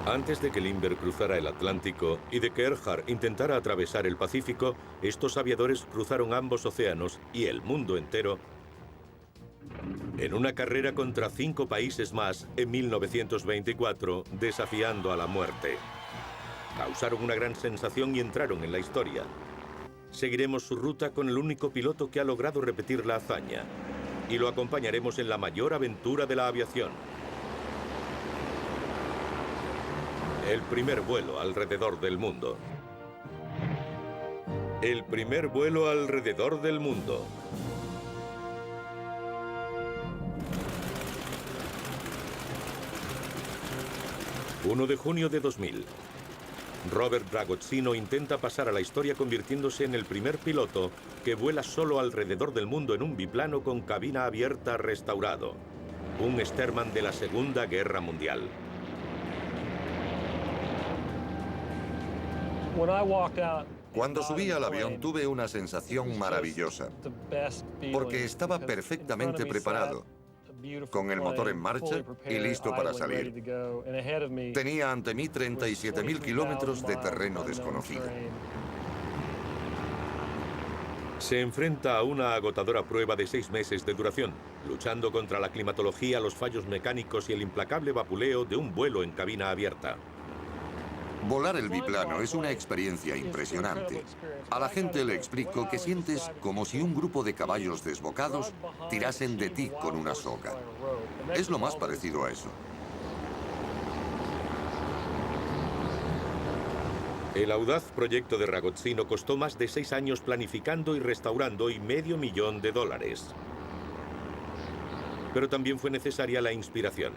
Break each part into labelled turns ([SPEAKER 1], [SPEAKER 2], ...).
[SPEAKER 1] Antes de que Lindbergh cruzara el Atlántico y de que Earhart intentara atravesar el Pacífico, estos aviadores cruzaron ambos océanos y el mundo entero en una carrera contra 5 países más en 1924, desafiando a la muerte. Causaron una gran sensación y entraron en la historia. Seguiremos su ruta con el único piloto que ha logrado repetir la hazaña, y lo acompañaremos en la mayor aventura de la aviación. El primer vuelo alrededor del mundo. El primer vuelo alrededor del mundo. ...1 de junio de 2000. Robert Ragozzino intenta pasar a la historia convirtiéndose en el primer piloto que vuela solo alrededor del mundo en un biplano con cabina abierta restaurado. Un Stearman de la Segunda Guerra Mundial.
[SPEAKER 2] Cuando subí al avión tuve una sensación maravillosa, porque estaba perfectamente preparado, con el motor en marcha y listo para salir. Tenía ante mí 37.000 kilómetros de terreno desconocido.
[SPEAKER 1] Se enfrenta a una agotadora prueba de 6 meses de duración, luchando contra la climatología, los fallos mecánicos y el implacable vapuleo de un vuelo en cabina abierta.
[SPEAKER 2] Volar el biplano es una experiencia impresionante. A la gente le explico que sientes como si un grupo de caballos desbocados tirasen de ti con una soga. Es lo más parecido a eso.
[SPEAKER 1] El audaz proyecto de Ragozzino costó más de 6 años planificando y restaurando y $500,000. Pero también fue necesaria la inspiración.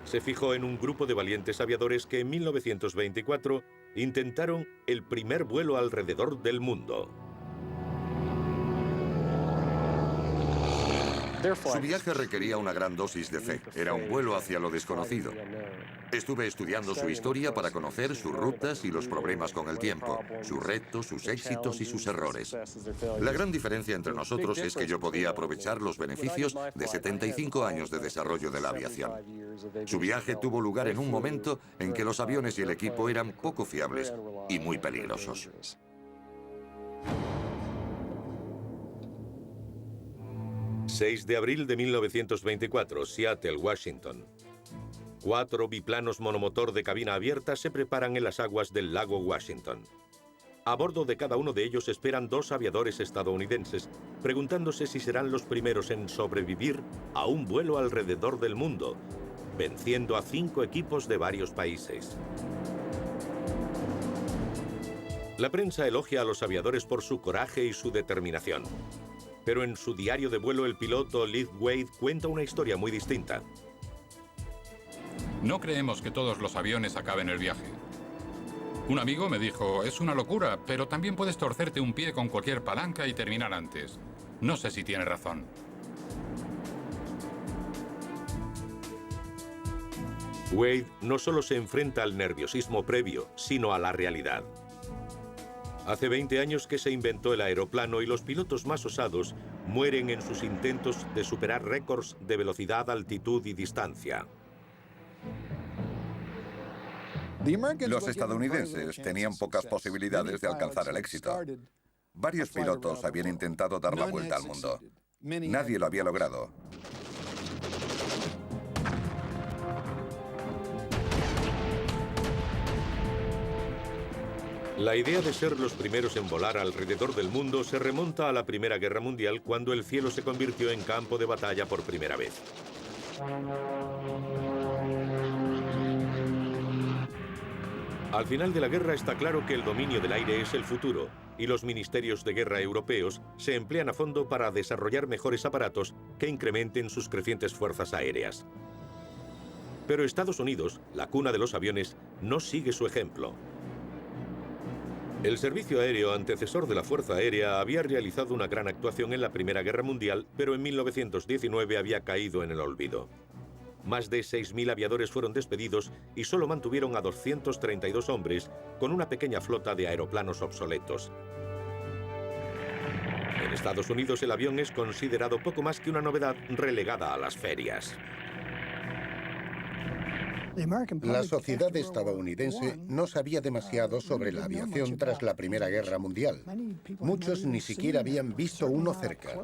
[SPEAKER 1] Se fijó en un grupo de valientes aviadores que en 1924 intentaron el primer vuelo alrededor del mundo.
[SPEAKER 2] Su viaje requería una gran dosis de fe. Era un vuelo hacia lo desconocido. Estuve estudiando su historia para conocer sus rutas y los problemas con el tiempo, sus retos, sus éxitos y sus errores. La gran diferencia entre nosotros es que yo podía aprovechar los beneficios de 75 años de desarrollo de la aviación. Su viaje tuvo lugar en un momento en que los aviones y el equipo eran poco fiables y muy peligrosos.
[SPEAKER 1] 6 de abril de 1924, Seattle, Washington. 4 biplanos monomotor de cabina abierta se preparan en las aguas del lago Washington. A bordo de cada uno de ellos esperan 2 aviadores estadounidenses, preguntándose si serán los primeros en sobrevivir a un vuelo alrededor del mundo, venciendo a 5 equipos de varios países. La prensa elogia a los aviadores por su coraje y su determinación. Pero en su diario de vuelo, el piloto Leith Wade cuenta una historia muy distinta.
[SPEAKER 3] No creemos que todos los aviones acaben el viaje. Un amigo me dijo, es una locura, pero también puedes torcerte un pie con cualquier palanca y terminar antes. No sé si tiene razón.
[SPEAKER 1] Wade no solo se enfrenta al nerviosismo previo, sino a la realidad. Hace 20 años que se inventó el aeroplano y los pilotos más osados mueren en sus intentos de superar récords de velocidad, altitud y distancia.
[SPEAKER 4] Los estadounidenses tenían pocas posibilidades de alcanzar el éxito. Varios pilotos habían intentado dar la vuelta al mundo. Nadie lo había logrado.
[SPEAKER 1] La idea de ser los primeros en volar alrededor del mundo se remonta a la Primera Guerra Mundial, cuando el cielo se convirtió en campo de batalla por primera vez. Al final de la guerra está claro que el dominio del aire es el futuro, y los ministerios de guerra europeos se emplean a fondo para desarrollar mejores aparatos que incrementen sus crecientes fuerzas aéreas. Pero Estados Unidos, la cuna de los aviones, no sigue su ejemplo. El Servicio Aéreo, antecesor de la Fuerza Aérea, había realizado una gran actuación en la Primera Guerra Mundial, pero en 1919 había caído en el olvido. Más de 6.000 aviadores fueron despedidos y solo mantuvieron a 232 hombres, con una pequeña flota de aeroplanos obsoletos. En Estados Unidos el avión es considerado poco más que una novedad relegada a las ferias.
[SPEAKER 5] La sociedad estadounidense no sabía demasiado sobre la aviación tras la Primera Guerra Mundial. Muchos ni siquiera habían visto uno cerca.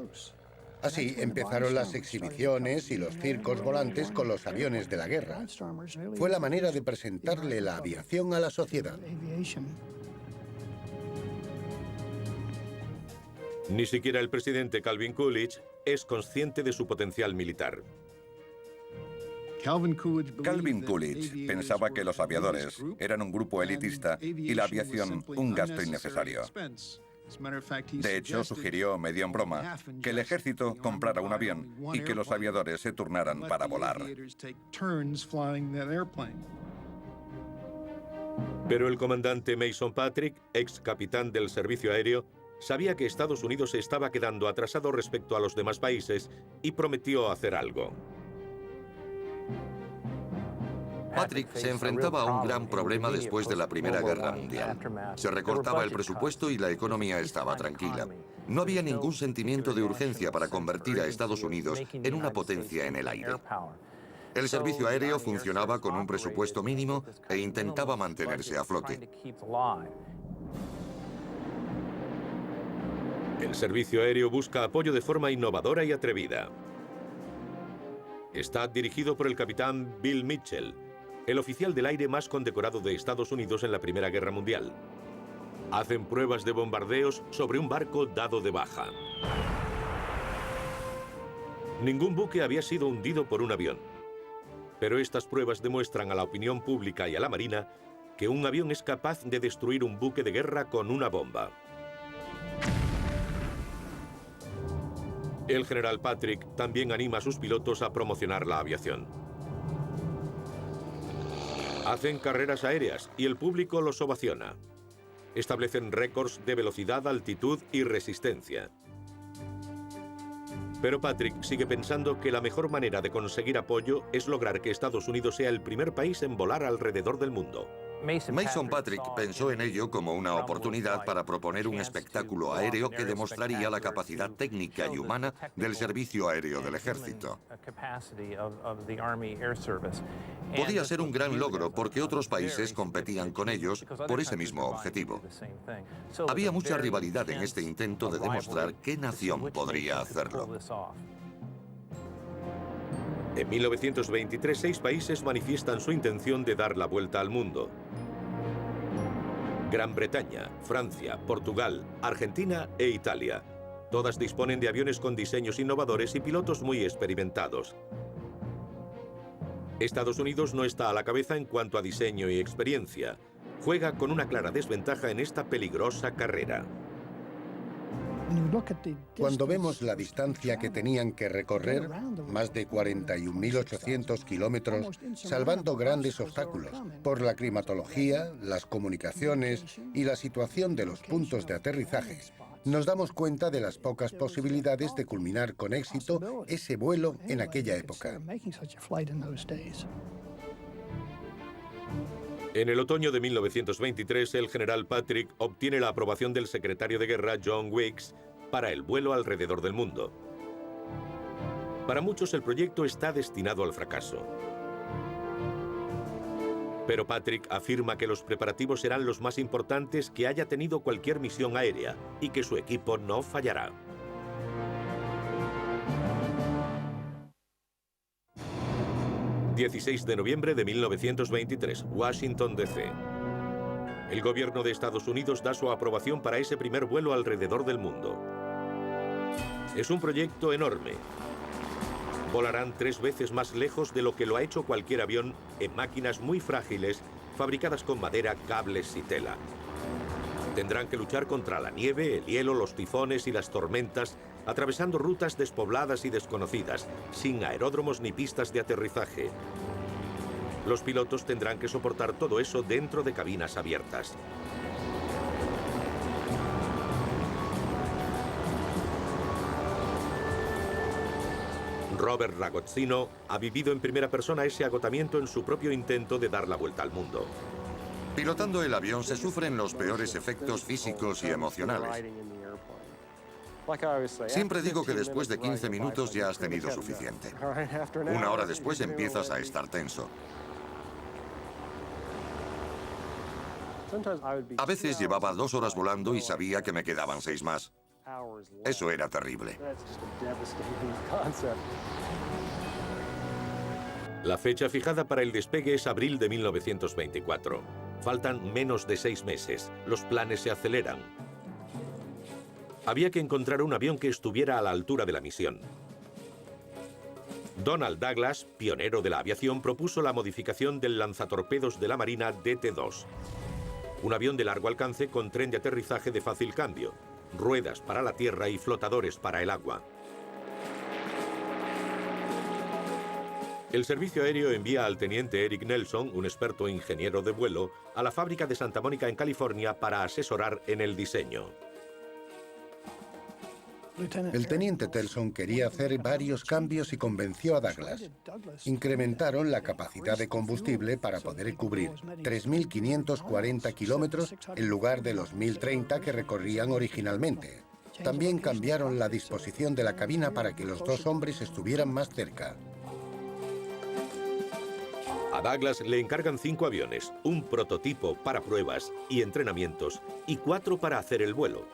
[SPEAKER 5] Así empezaron las exhibiciones y los circos volantes con los aviones de la guerra. Fue la manera de presentarle la aviación a la sociedad.
[SPEAKER 1] Ni siquiera el presidente Calvin Coolidge es consciente de su potencial militar.
[SPEAKER 4] Calvin Coolidge pensaba que los aviadores eran un grupo elitista y la aviación un gasto innecesario. De hecho, sugirió, medio en broma, que el ejército comprara un avión y que los aviadores se turnaran para volar.
[SPEAKER 1] Pero el comandante Mason Patrick, ex capitán del servicio aéreo, sabía que Estados Unidos se estaba quedando atrasado respecto a los demás países y prometió hacer algo.
[SPEAKER 2] Patrick se enfrentaba a un gran problema después de la Primera Guerra Mundial. Se recortaba el presupuesto y la economía estaba tranquila. No había ningún sentimiento de urgencia para convertir a Estados Unidos en una potencia en el aire. El servicio aéreo funcionaba con un presupuesto mínimo e intentaba mantenerse a flote.
[SPEAKER 1] El servicio aéreo busca apoyo de forma innovadora y atrevida. Está dirigido por el capitán Bill Mitchell, el oficial del aire más condecorado de Estados Unidos en la Primera Guerra Mundial. Hacen pruebas de bombardeos sobre un barco dado de baja. Ningún buque había sido hundido por un avión. Pero estas pruebas demuestran a la opinión pública y a la Marina que un avión es capaz de destruir un buque de guerra con una bomba. El general Patrick también anima a sus pilotos a promocionar la aviación. Hacen carreras aéreas y el público los ovaciona. Establecen récords de velocidad, altitud y resistencia. Pero Patrick sigue pensando que la mejor manera de conseguir apoyo es lograr que Estados Unidos sea el primer país en volar alrededor del mundo.
[SPEAKER 2] Mason Patrick pensó en ello como una oportunidad para proponer un espectáculo aéreo que demostraría la capacidad técnica y humana del servicio aéreo del ejército. Podía ser un gran logro porque otros países competían con ellos por ese mismo objetivo. Había mucha rivalidad en este intento de demostrar qué nación podría hacerlo.
[SPEAKER 1] En 1923, 6 países manifiestan su intención de dar la vuelta al mundo. Gran Bretaña, Francia, Portugal, Argentina e Italia. Todas disponen de aviones con diseños innovadores y pilotos muy experimentados. Estados Unidos no está a la cabeza en cuanto a diseño y experiencia. Juega con una clara desventaja en esta peligrosa carrera.
[SPEAKER 5] Cuando vemos la distancia que tenían que recorrer, más de 41.800 kilómetros, salvando grandes obstáculos, por la climatología, las comunicaciones y la situación de los puntos de aterrizaje, nos damos cuenta de las pocas posibilidades de culminar con éxito ese vuelo en aquella época.
[SPEAKER 1] En el otoño de 1923, el general Patrick obtiene la aprobación del secretario de guerra John Wilkes para el vuelo alrededor del mundo. Para muchos el proyecto está destinado al fracaso. Pero Patrick afirma que los preparativos serán los más importantes que haya tenido cualquier misión aérea y que su equipo no fallará. ...16 de noviembre de 1923, Washington, D.C. El gobierno de Estados Unidos da su aprobación para ese primer vuelo alrededor del mundo. Es un proyecto enorme. Volarán 3 veces más lejos de lo que lo ha hecho cualquier avión en máquinas muy frágiles, fabricadas con madera, cables y tela. Tendrán que luchar contra la nieve, el hielo, los tifones y las tormentas, atravesando rutas despobladas y desconocidas, sin aeródromos ni pistas de aterrizaje. Los pilotos tendrán que soportar todo eso dentro de cabinas abiertas. Robert Ragozzino ha vivido en primera persona ese agotamiento en su propio intento de dar la vuelta al mundo.
[SPEAKER 2] Pilotando el avión se sufren los peores efectos físicos y emocionales. Siempre digo que después de 15 minutos ya has tenido suficiente. 1 hora después empiezas a estar tenso. A veces llevaba 2 horas volando y sabía que me quedaban 6 más. Eso era terrible.
[SPEAKER 1] La fecha fijada para el despegue es abril de 1924. Faltan menos de 6 meses. Los planes se aceleran. Había que encontrar un avión que estuviera a la altura de la misión. Donald Douglas, pionero de la aviación, propuso la modificación del lanzatorpedos de la Marina DT-2. Un avión de largo alcance con tren de aterrizaje de fácil cambio, ruedas para la tierra y flotadores para el agua. El servicio aéreo envía al teniente Eric Nelson, un experto ingeniero de vuelo, a la fábrica de Santa Mónica en California para asesorar en el diseño.
[SPEAKER 5] El teniente Telson quería hacer varios cambios y convenció a Douglas. Incrementaron la capacidad de combustible para poder cubrir 3.540 kilómetros en lugar de los 1.030 que recorrían originalmente. También cambiaron la disposición de la cabina para que los 2 hombres estuvieran más cerca.
[SPEAKER 1] A Douglas le encargan 5 aviones, un prototipo para pruebas y entrenamientos y 4 para hacer el vuelo.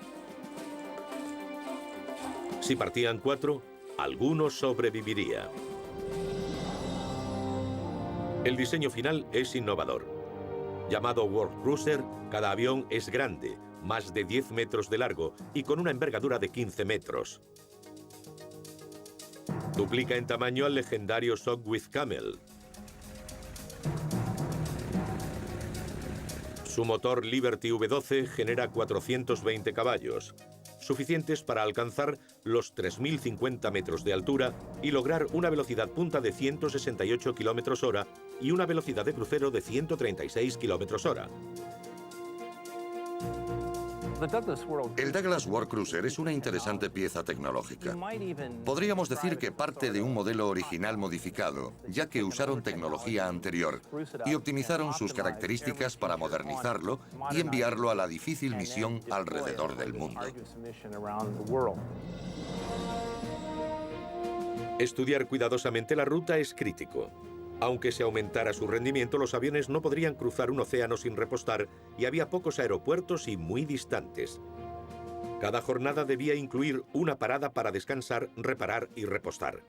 [SPEAKER 1] Si partían 4, alguno sobreviviría. El diseño final es innovador. Llamado World Cruiser, cada avión es grande, más de 10 metros de largo y con una envergadura de 15 metros. Duplica en tamaño al legendario Sopwith Camel. Su motor Liberty V12 genera 420 caballos, suficientes para alcanzar los 3.050 metros de altura y lograr una velocidad punta de 168 km/h y una velocidad de crucero de 136 km/h.
[SPEAKER 2] El Douglas World Cruiser es una interesante pieza tecnológica. Podríamos decir que parte de un modelo original modificado, ya que usaron tecnología anterior y optimizaron sus características para modernizarlo y enviarlo a la difícil misión alrededor del mundo.
[SPEAKER 1] Estudiar cuidadosamente la ruta es crítico. Aunque se aumentara su rendimiento, los aviones no podrían cruzar un océano sin repostar y había pocos aeropuertos y muy distantes. Cada jornada debía incluir una parada para descansar, reparar y repostar.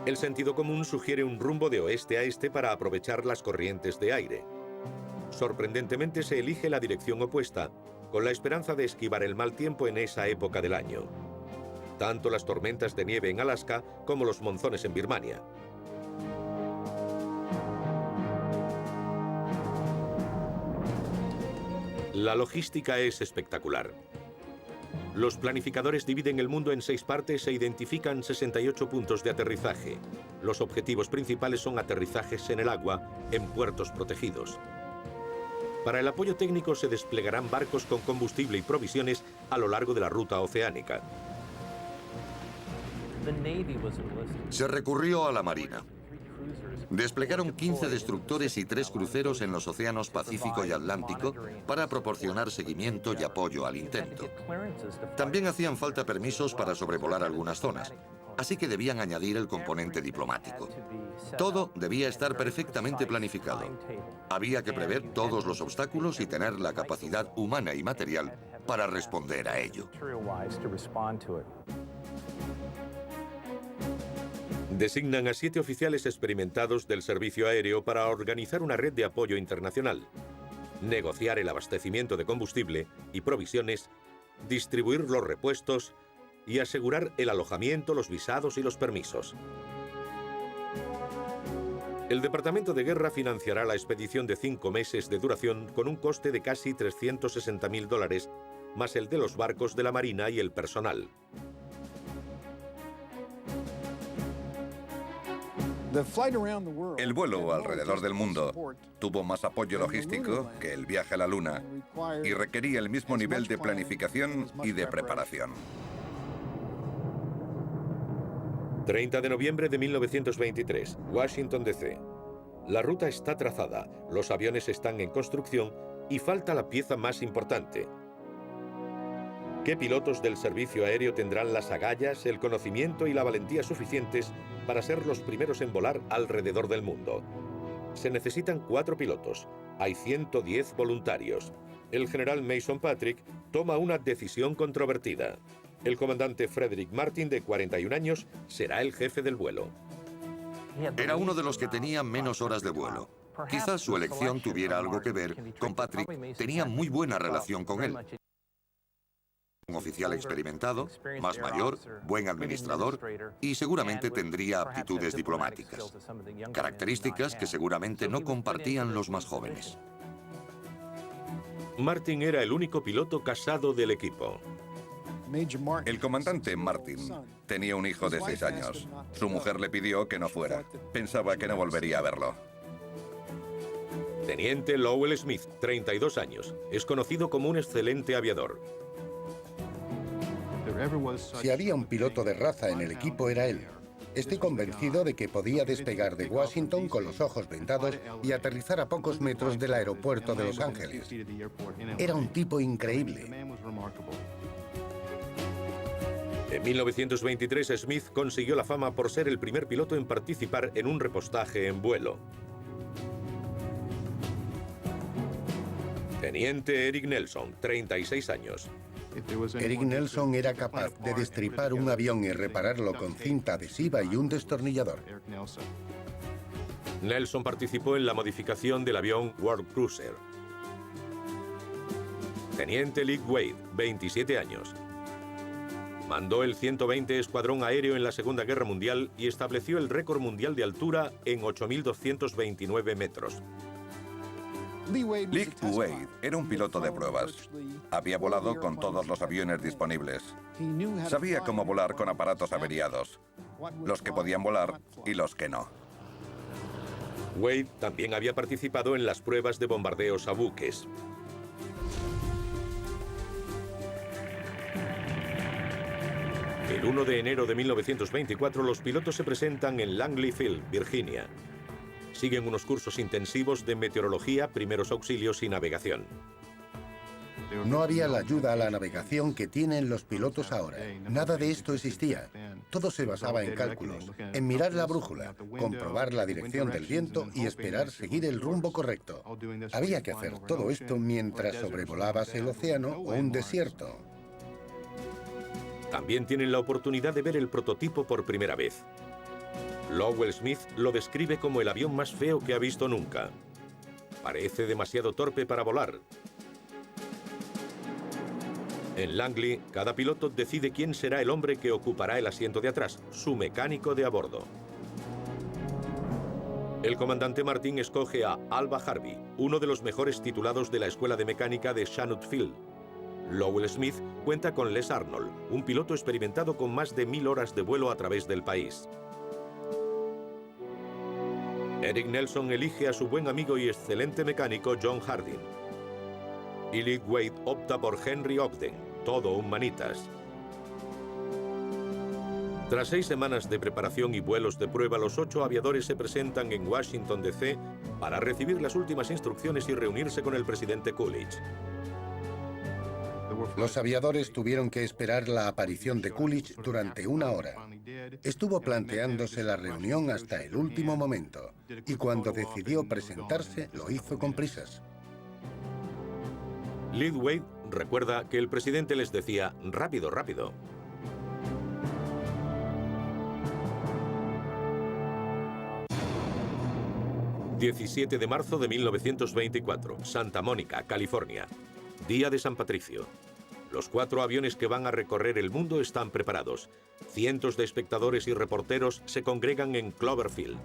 [SPEAKER 1] El sentido común sugiere un rumbo de oeste a este para aprovechar las corrientes de aire. Sorprendentemente se elige la dirección opuesta, con la esperanza de esquivar el mal tiempo en esa época del año. Tanto las tormentas de nieve en Alaska como los monzones en Birmania. La logística es espectacular. Los planificadores dividen el mundo en 6 partes e identifican 68 puntos de aterrizaje. Los objetivos principales son aterrizajes en el agua, en puertos protegidos. Para el apoyo técnico se desplegarán barcos con combustible y provisiones a lo largo de la ruta oceánica.
[SPEAKER 2] Se recurrió a la Marina. Desplegaron 15 destructores y 3 cruceros en los océanos Pacífico y Atlántico para proporcionar seguimiento y apoyo al intento. También hacían falta permisos para sobrevolar algunas zonas, así que debían añadir el componente diplomático. Todo debía estar perfectamente planificado. Había que prever todos los obstáculos y tener la capacidad humana y material para responder a ello.
[SPEAKER 1] Designan a 7 oficiales experimentados del servicio aéreo para organizar una red de apoyo internacional, negociar el abastecimiento de combustible y provisiones, distribuir los repuestos y asegurar el alojamiento, los visados y los permisos. El Departamento de Guerra financiará la expedición de 5 meses de duración con un coste de casi $360.000, más el de los barcos de la Marina y el personal.
[SPEAKER 4] El vuelo alrededor del mundo tuvo más apoyo logístico que el viaje a la Luna y requería el mismo nivel de planificación y de preparación.
[SPEAKER 1] 30 de noviembre de 1923, Washington, D.C. La ruta está trazada, los aviones están en construcción y falta la pieza más importante. ¿Qué pilotos del servicio aéreo tendrán las agallas, el conocimiento y la valentía suficientes para ser los primeros en volar alrededor del mundo? Se necesitan 4 pilotos, hay 110 voluntarios. El general Mason Patrick toma una decisión controvertida. El comandante Frederick Martin, de 41 años, será el jefe del vuelo.
[SPEAKER 2] Era uno de los que tenía menos horas de vuelo. Quizás su elección tuviera algo que ver con Patrick. Tenía muy buena relación con él. Un oficial experimentado, más mayor, buen administrador y seguramente tendría aptitudes diplomáticas. Características que seguramente no compartían los más jóvenes.
[SPEAKER 1] Martin era el único piloto casado del equipo.
[SPEAKER 4] El comandante Martin tenía un hijo de 6 años. Su mujer le pidió que no fuera. Pensaba que no volvería a verlo.
[SPEAKER 1] Teniente Lowell Smith, 32 años. Es conocido como un excelente aviador.
[SPEAKER 5] Si había un piloto de raza en el equipo, era él. Estoy convencido de que podía despegar de Washington con los ojos vendados y aterrizar a pocos metros del aeropuerto de Los Ángeles. Era un tipo increíble.
[SPEAKER 1] En 1923, Smith consiguió la fama por ser el primer piloto en participar en un repostaje en vuelo. Teniente Eric Nelson, 36 años.
[SPEAKER 5] Eric Nelson era capaz de destripar un avión y repararlo con cinta adhesiva y un destornillador.
[SPEAKER 1] Nelson participó en la modificación del avión World Cruiser. Teniente Lee Wade, 27 años. Mandó el 120 Escuadrón Aéreo en la Segunda Guerra Mundial y estableció el récord mundial de altura en 8.229 metros.
[SPEAKER 4] Lee Wade era un piloto de pruebas. Había volado con todos los aviones disponibles. Sabía cómo volar con aparatos averiados, los que podían volar y los que no.
[SPEAKER 1] Wade también había participado en las pruebas de bombardeos a buques. El 1 de enero de 1924, los pilotos se presentan en Langley Field, Virginia. Siguen unos cursos intensivos de meteorología, primeros auxilios y navegación.
[SPEAKER 5] No había la ayuda a la navegación que tienen los pilotos ahora. Nada de esto existía. Todo se basaba en cálculos, en mirar la brújula, comprobar la dirección del viento y esperar seguir el rumbo correcto. Había que hacer todo esto mientras sobrevolabas el océano o un desierto.
[SPEAKER 1] También tienen la oportunidad de ver el prototipo por primera vez. Lowell Smith lo describe como el avión más feo que ha visto nunca. Parece demasiado torpe para volar. En Langley, cada piloto decide quién será el hombre que ocupará el asiento de atrás, su mecánico de a bordo. El comandante Martin escoge a Alva Harvey, uno de los mejores titulados de la Escuela de Mecánica de Chanute Field. Lowell Smith cuenta con Les Arnold, un piloto experimentado con más de 1000 horas de vuelo a través del país. Eric Nelson elige a su buen amigo y excelente mecánico John Harding. Y Lee Wade opta por Henry Ogden, todo un manitas. Tras 6 semanas de preparación y vuelos de prueba, los 8 aviadores se presentan en Washington, D.C. para recibir las últimas instrucciones y reunirse con el presidente Coolidge.
[SPEAKER 5] Los aviadores tuvieron que esperar la aparición de Coolidge durante 1 hora. Estuvo planteándose la reunión hasta el último momento, y cuando decidió presentarse, lo hizo con prisas.
[SPEAKER 1] Lee Wade recuerda que el presidente les decía, rápido, rápido. ...17 de marzo de 1924, Santa Mónica, California. Día de San Patricio. Los 4 aviones que van a recorrer el mundo están preparados. Cientos de espectadores y reporteros se congregan en Cloverfield.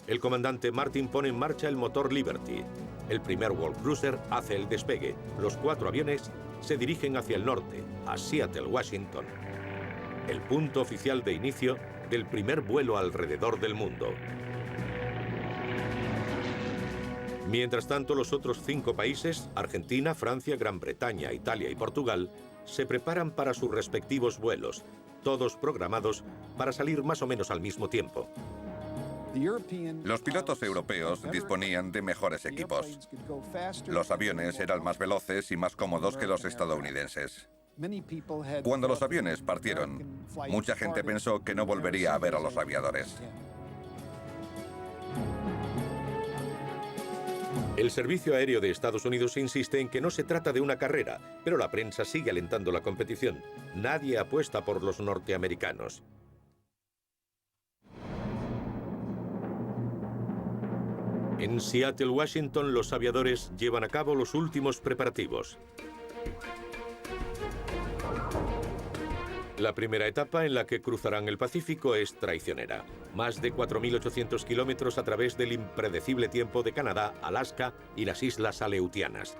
[SPEAKER 1] El comandante Martin pone en marcha el motor Liberty. El primer World Cruiser hace el despegue. Los 4 aviones se dirigen hacia el norte, a Seattle, Washington. El punto oficial de inicio del primer vuelo alrededor del mundo. Mientras tanto, los otros 5 países, Argentina, Francia, Gran Bretaña, Italia y Portugal, se preparan para sus respectivos vuelos, todos programados para salir más o menos al mismo tiempo.
[SPEAKER 4] Los pilotos europeos disponían de mejores equipos. Los aviones eran más veloces y más cómodos que los estadounidenses. Cuando los aviones partieron, mucha gente pensó que no volvería a ver a los aviadores.
[SPEAKER 1] El Servicio Aéreo de Estados Unidos insiste en que no se trata de una carrera, pero la prensa sigue alentando la competición. Nadie apuesta por los norteamericanos. En Seattle, Washington, los aviadores llevan a cabo los últimos preparativos. La primera etapa en la que cruzarán el Pacífico es traicionera. Más de 4.800 kilómetros a través del impredecible tiempo de Canadá, Alaska y las Islas Aleutianas.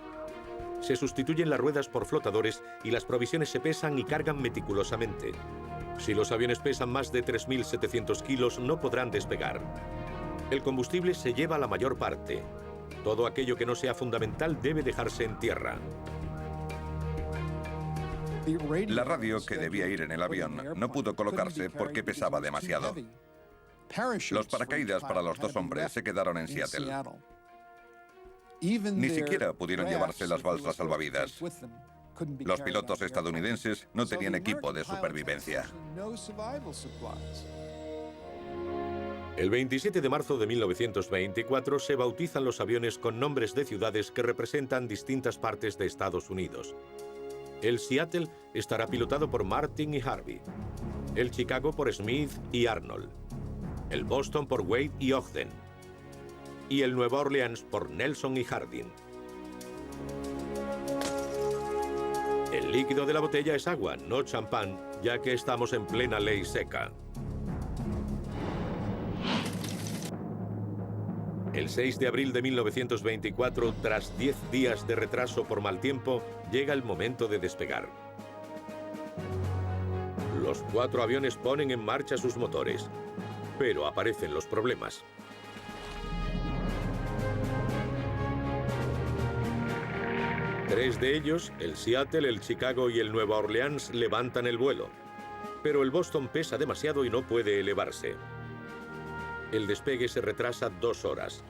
[SPEAKER 1] Se sustituyen las ruedas por flotadores y las provisiones se pesan y cargan meticulosamente. Si los aviones pesan más de 3.700 kilos, no podrán despegar. El combustible se lleva la mayor parte. Todo aquello que no sea fundamental debe dejarse en tierra.
[SPEAKER 4] La radio que debía ir en el avión no pudo colocarse porque pesaba demasiado. Los paracaídas para los 2 hombres se quedaron en Seattle. Ni siquiera pudieron llevarse las balsas salvavidas. Los pilotos estadounidenses no tenían equipo de supervivencia.
[SPEAKER 1] El 27 de marzo de 1924 se bautizan los aviones con nombres de ciudades que representan distintas partes de Estados Unidos. El Seattle estará pilotado por Martin y Harvey. El Chicago por Smith y Arnold. El Boston por Wade y Ogden. Y el Nueva Orleans por Nelson y Harding. El líquido de la botella es agua, no champán, ya que estamos en plena ley seca. El 6 de abril de 1924, tras 10 días de retraso por mal tiempo, llega el momento de despegar. Los 4 aviones ponen en marcha sus motores, pero aparecen los problemas. Tres de ellos, el Seattle, el Chicago y el Nueva Orleans, levantan el vuelo, pero el Boston pesa demasiado y no puede elevarse. El despegue se retrasa 2 horas.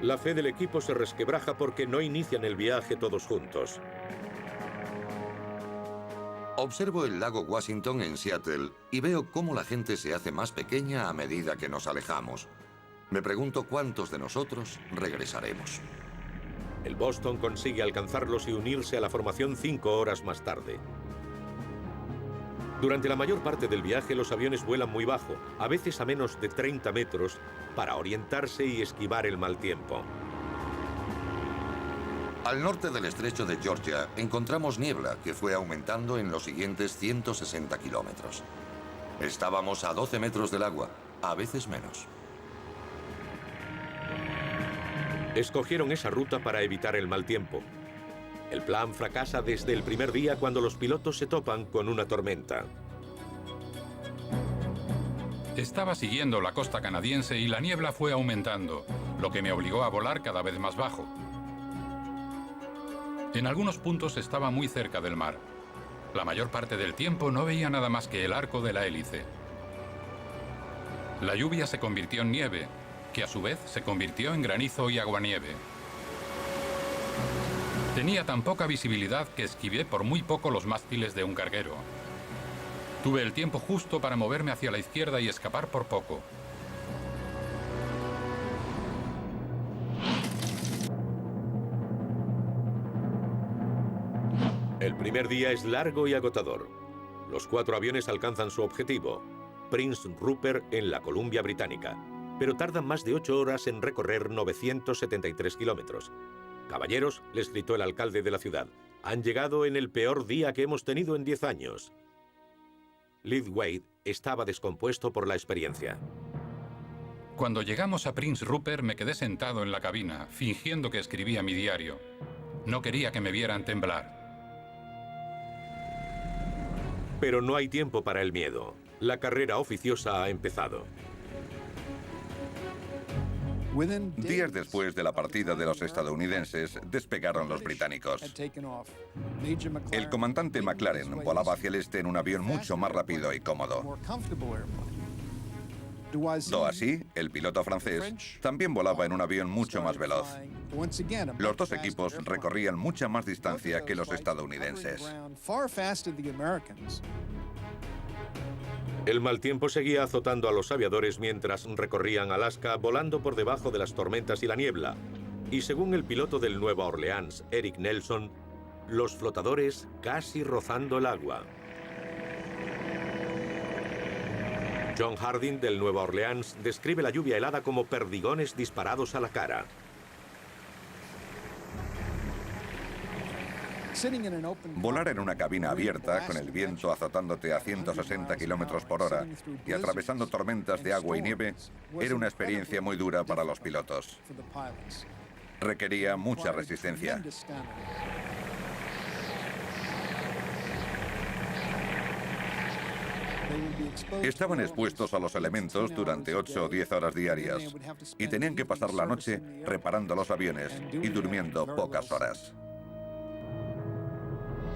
[SPEAKER 1] La fe del equipo se resquebraja porque no inician el viaje todos juntos.
[SPEAKER 2] Observo el lago Washington en Seattle y veo cómo la gente se hace más pequeña a medida que nos alejamos. Me pregunto cuántos de nosotros regresaremos.
[SPEAKER 1] El Boston consigue alcanzarlos y unirse a la formación 5 horas más tarde. Durante la mayor parte del viaje los aviones vuelan muy bajo, a veces a menos de 30 metros, para orientarse y esquivar el mal tiempo.
[SPEAKER 2] Al norte del estrecho de Georgia encontramos niebla que fue aumentando en los siguientes 160 kilómetros. Estábamos a 12 metros del agua, a veces menos.
[SPEAKER 1] Escogieron esa ruta para evitar el mal tiempo. El plan fracasa desde el primer día cuando los pilotos se topan con una tormenta.
[SPEAKER 3] Estaba siguiendo la costa canadiense y la niebla fue aumentando, lo que me obligó a volar cada vez más bajo. En algunos puntos estaba muy cerca del mar. La mayor parte del tiempo no veía nada más que el arco de la hélice. La lluvia se convirtió en nieve, que a su vez se convirtió en granizo y aguanieve. Tenía tan poca visibilidad que esquivé por muy poco los mástiles de un carguero. Tuve el tiempo justo para moverme hacia la izquierda y escapar por poco.
[SPEAKER 1] El primer día es largo y agotador. Los 4 aviones alcanzan su objetivo, Prince Rupert en la Columbia Británica, pero tardan más de 8 horas en recorrer 973 kilómetros. Caballeros, les gritó el alcalde de la ciudad, han llegado en el peor día que hemos tenido en 10 años. Leith Wade estaba descompuesto por la experiencia.
[SPEAKER 3] Cuando llegamos a Prince Rupert me quedé sentado en la cabina, fingiendo que escribía mi diario. No quería que me vieran temblar.
[SPEAKER 1] Pero no hay tiempo para el miedo. La carrera oficiosa ha empezado.
[SPEAKER 4] Días después de la partida de los estadounidenses, despegaron los británicos. El comandante McLaren volaba hacia el este en un avión mucho más rápido y cómodo. Doisy, el piloto francés, también volaba en un avión mucho más veloz. Los 2 equipos recorrían mucha más distancia que los estadounidenses.
[SPEAKER 1] El mal tiempo seguía azotando a los aviadores mientras recorrían Alaska volando por debajo de las tormentas y la niebla, Y según el piloto del Nueva Orleans, Eric Nelson, los flotadores casi rozando el agua. John Harding del Nueva Orleans describe la lluvia helada como perdigones disparados a la cara.
[SPEAKER 4] Volar en una cabina abierta, con el viento azotándote a 160 kilómetros por hora y atravesando tormentas de agua y nieve, era una experiencia muy dura para los pilotos. Requería mucha resistencia. Estaban expuestos a los elementos durante 8 o 10 horas diarias y tenían que pasar la noche reparando los aviones y durmiendo pocas horas.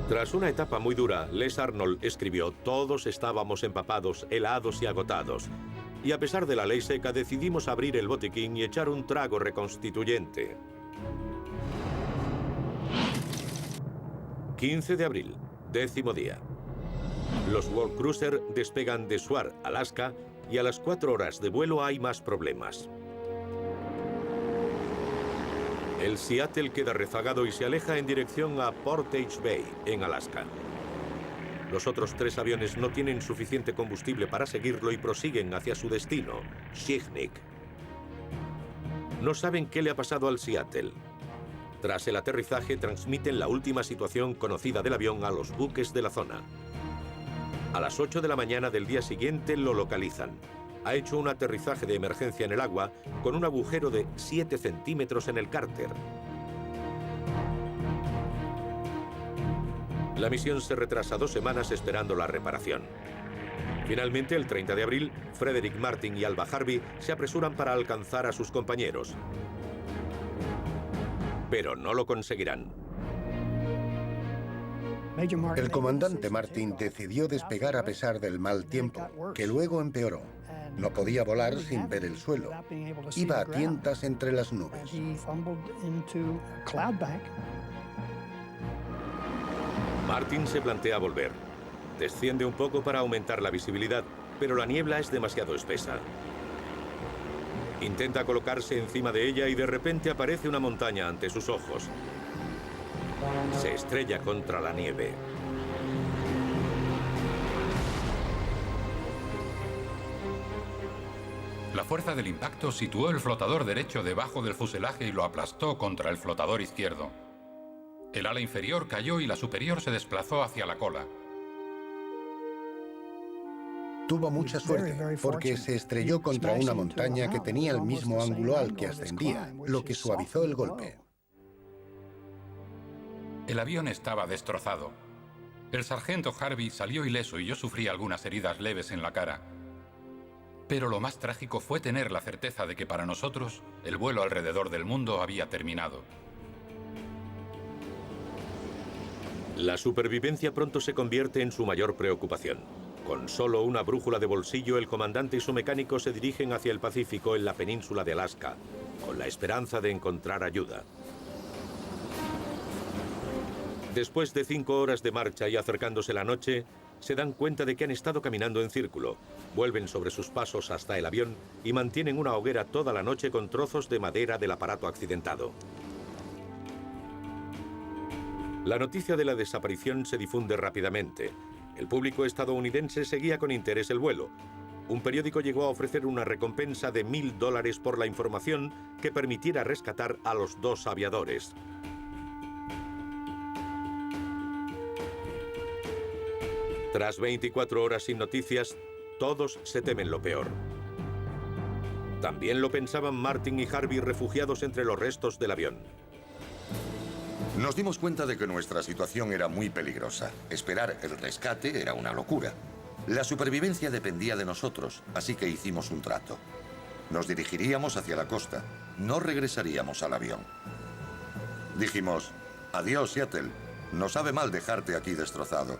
[SPEAKER 1] Tras una etapa muy dura, Les Arnold escribió: todos estábamos empapados, helados y agotados. Y a pesar de la ley seca, decidimos abrir el botiquín y echar un trago reconstituyente. 15 de abril, 10º día. Los World Cruiser despegan de Seward, Alaska, y a las 4 horas de vuelo hay más problemas. El Seattle queda rezagado y se aleja en dirección a Portage Bay, en Alaska. Los otros 3 aviones no tienen suficiente combustible para seguirlo y prosiguen hacia su destino, Shignick. No saben qué le ha pasado al Seattle. Tras el aterrizaje, transmiten la última situación conocida del avión a los buques de la zona. A las 8 de la mañana del día siguiente lo localizan. Ha hecho un aterrizaje de emergencia en el agua con un agujero de 7 centímetros en el cárter. La misión se retrasa 2 semanas esperando la reparación. Finalmente, el 30 de abril, Frederick Martin y Alba Harvey se apresuran para alcanzar a sus compañeros. Pero no lo conseguirán.
[SPEAKER 5] El comandante Martin decidió despegar a pesar del mal tiempo, que luego empeoró. No podía volar sin ver el suelo. Iba a tientas entre las nubes.
[SPEAKER 1] Martin se plantea volver. Desciende un poco para aumentar la visibilidad, pero la niebla es demasiado espesa. Intenta colocarse encima de ella y de repente aparece una montaña ante sus ojos. Se estrella contra la nieve.
[SPEAKER 3] La fuerza del impacto situó el flotador derecho debajo del fuselaje y lo aplastó contra el flotador izquierdo. El ala inferior cayó y la superior se desplazó hacia la cola.
[SPEAKER 5] Tuvo mucha suerte, porque se estrelló contra una montaña que tenía el mismo ángulo al que ascendía, lo que suavizó el golpe.
[SPEAKER 3] El avión estaba destrozado. El sargento Harvey salió ileso y yo sufrí algunas heridas leves en la cara. Pero lo más trágico fue tener la certeza de que para nosotros el vuelo alrededor del mundo había terminado.
[SPEAKER 1] La supervivencia pronto se convierte en su mayor preocupación. Con solo una brújula de bolsillo, el comandante y su mecánico se dirigen hacia el Pacífico en la península de Alaska, con la esperanza de encontrar ayuda. Después de 5 horas de marcha y acercándose la noche, se dan cuenta de que han estado caminando en círculo. Vuelven sobre sus pasos hasta el avión y mantienen una hoguera toda la noche con trozos de madera del aparato accidentado. La noticia de la desaparición se difunde rápidamente. El público estadounidense seguía con interés el vuelo. Un periódico llegó a ofrecer una recompensa de $1000 por la información que permitiera rescatar a los 2 aviadores. Tras 24 horas sin noticias, todos se temen lo peor. También lo pensaban Martin y Harvey, refugiados entre los restos del avión.
[SPEAKER 2] Nos dimos cuenta de que nuestra situación era muy peligrosa. Esperar el rescate era una locura. La supervivencia dependía de nosotros, así que hicimos un trato. Nos dirigiríamos hacia la costa, no regresaríamos al avión. Dijimos: adiós, Seattle, nos sabe mal dejarte aquí destrozado.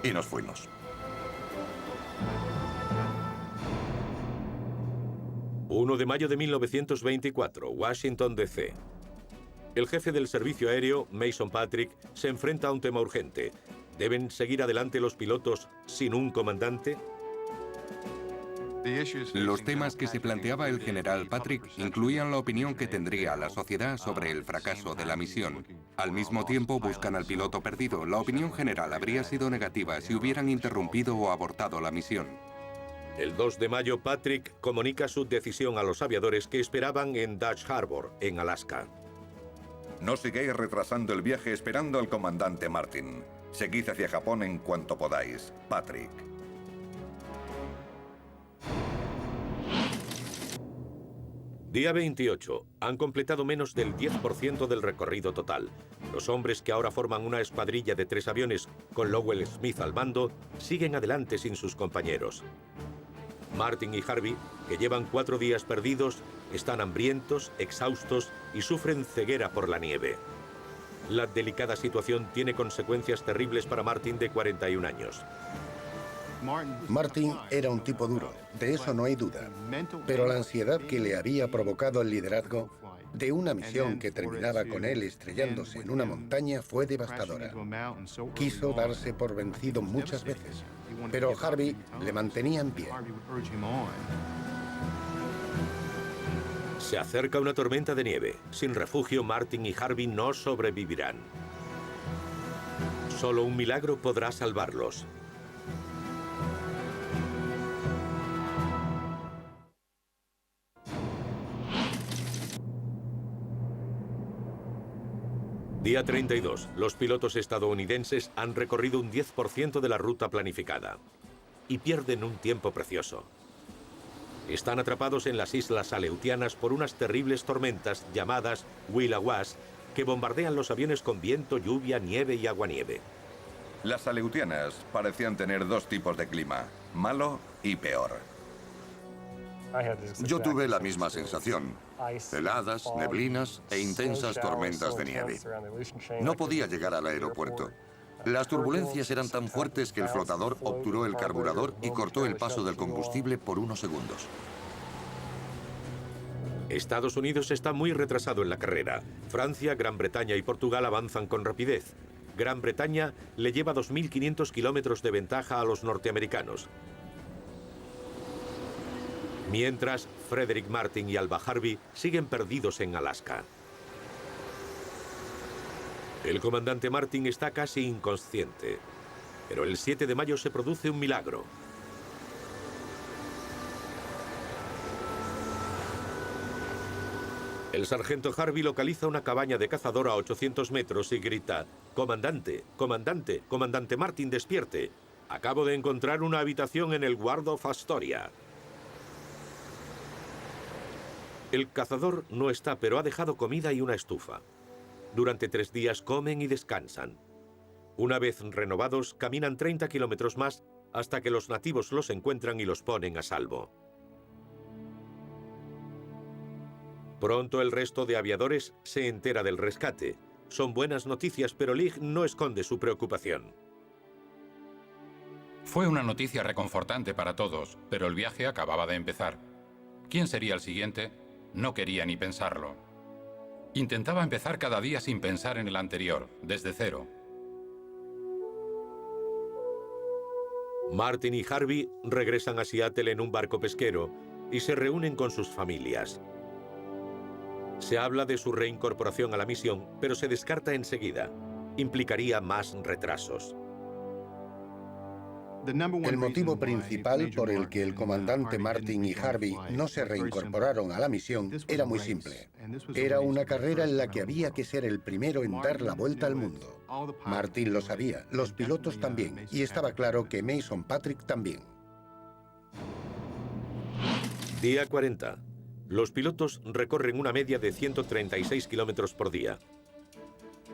[SPEAKER 2] Y nos fuimos.
[SPEAKER 1] ...1 de mayo de 1924, Washington, D.C. El jefe del servicio aéreo, Mason Patrick, se enfrenta a un tema urgente. ¿Deben seguir adelante los pilotos sin un comandante?
[SPEAKER 6] Los temas que se planteaba el general Patrick incluían la opinión que tendría la sociedad sobre el fracaso de la misión. Al mismo tiempo buscan al piloto perdido. La opinión general habría sido negativa si hubieran interrumpido o abortado la misión.
[SPEAKER 1] El 2 de mayo, Patrick comunica su decisión a los aviadores que esperaban en Dutch Harbor, en Alaska.
[SPEAKER 4] No sigáis retrasando el viaje esperando al comandante Martin. Seguid hacia Japón en cuanto podáis. Patrick.
[SPEAKER 1] Día 28. Han completado menos del 10% del recorrido total. Los hombres que ahora forman una escuadrilla de 3 aviones con Lowell Smith al mando siguen adelante sin sus compañeros. Martin y Harvey, que llevan 4 días perdidos, están hambrientos, exhaustos y sufren ceguera por la nieve. La delicada situación tiene consecuencias terribles para Martin, de 41 años.
[SPEAKER 5] Martin era un tipo duro, de eso no hay duda. Pero la ansiedad que le había provocado el liderazgo de una misión que terminaba con él estrellándose en una montaña fue devastadora. Quiso darse por vencido muchas veces, pero Harvey le mantenía en pie.
[SPEAKER 1] Se acerca una tormenta de nieve. Sin refugio, Martin y Harvey no sobrevivirán. Solo un milagro podrá salvarlos. Día 32. Los pilotos estadounidenses han recorrido un 10% de la ruta planificada y pierden un tiempo precioso. Están atrapados en las islas Aleutianas por unas terribles tormentas llamadas Willawas que bombardean los aviones con viento, lluvia, nieve y aguanieve.
[SPEAKER 4] Las Aleutianas parecían tener 2 tipos de clima, malo y peor.
[SPEAKER 2] Yo tuve la misma sensación. Heladas, neblinas e intensas tormentas de nieve. No podía llegar al aeropuerto. Las turbulencias eran tan fuertes que el flotador obturó el carburador y cortó el paso del combustible por unos segundos.
[SPEAKER 1] Estados Unidos está muy retrasado en la carrera. Francia, Gran Bretaña y Portugal avanzan con rapidez. Gran Bretaña le lleva 2.500 kilómetros de ventaja a los norteamericanos. Mientras, Frederick Martin y Alba Harvey siguen perdidos en Alaska. El comandante Martin está casi inconsciente, pero el 7 de mayo se produce un milagro. El sargento Harvey localiza una cabaña de cazador a 800 metros y grita: «Comandante, comandante, comandante Martin, despierte. Acabo de encontrar una habitación en el Waldorf Astoria». El cazador no está, pero ha dejado comida y una estufa. Durante 3 días comen y descansan. Una vez renovados, caminan 30 kilómetros más hasta que los nativos los encuentran y los ponen a salvo. Pronto el resto de aviadores se entera del rescate. Son buenas noticias, pero Leigh no esconde su preocupación.
[SPEAKER 3] Fue una noticia reconfortante para todos, pero el viaje acababa de empezar. ¿Quién sería el siguiente? No quería ni pensarlo. Intentaba empezar cada día sin pensar en el anterior, desde cero.
[SPEAKER 1] Martin y Harvey regresan a Seattle en un barco pesquero y se reúnen con sus familias. Se habla de su reincorporación a la misión, pero se descarta enseguida. Implicaría más retrasos.
[SPEAKER 5] El motivo principal por el que el comandante Martin y Harvey no se reincorporaron a la misión era muy simple. Era una carrera en la que había que ser el primero en dar la vuelta al mundo. Martin lo sabía, los pilotos también, y estaba claro que Mason Patrick también.
[SPEAKER 1] Día 40. Los pilotos recorren una media de 136 kilómetros por día.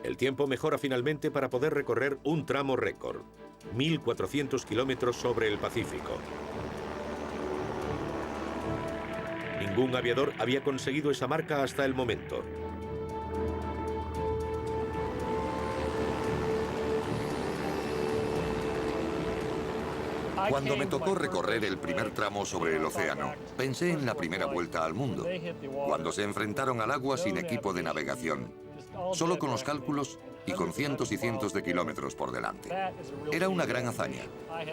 [SPEAKER 1] El tiempo mejora finalmente para poder recorrer un tramo récord, 1.400 kilómetros sobre el Pacífico. Ningún aviador había conseguido esa marca hasta el momento.
[SPEAKER 2] Cuando me tocó recorrer el primer tramo sobre el océano, pensé en la primera vuelta al mundo, cuando se enfrentaron al agua sin equipo de navegación, solo con los cálculos y con cientos y cientos de kilómetros por delante. Era una gran hazaña.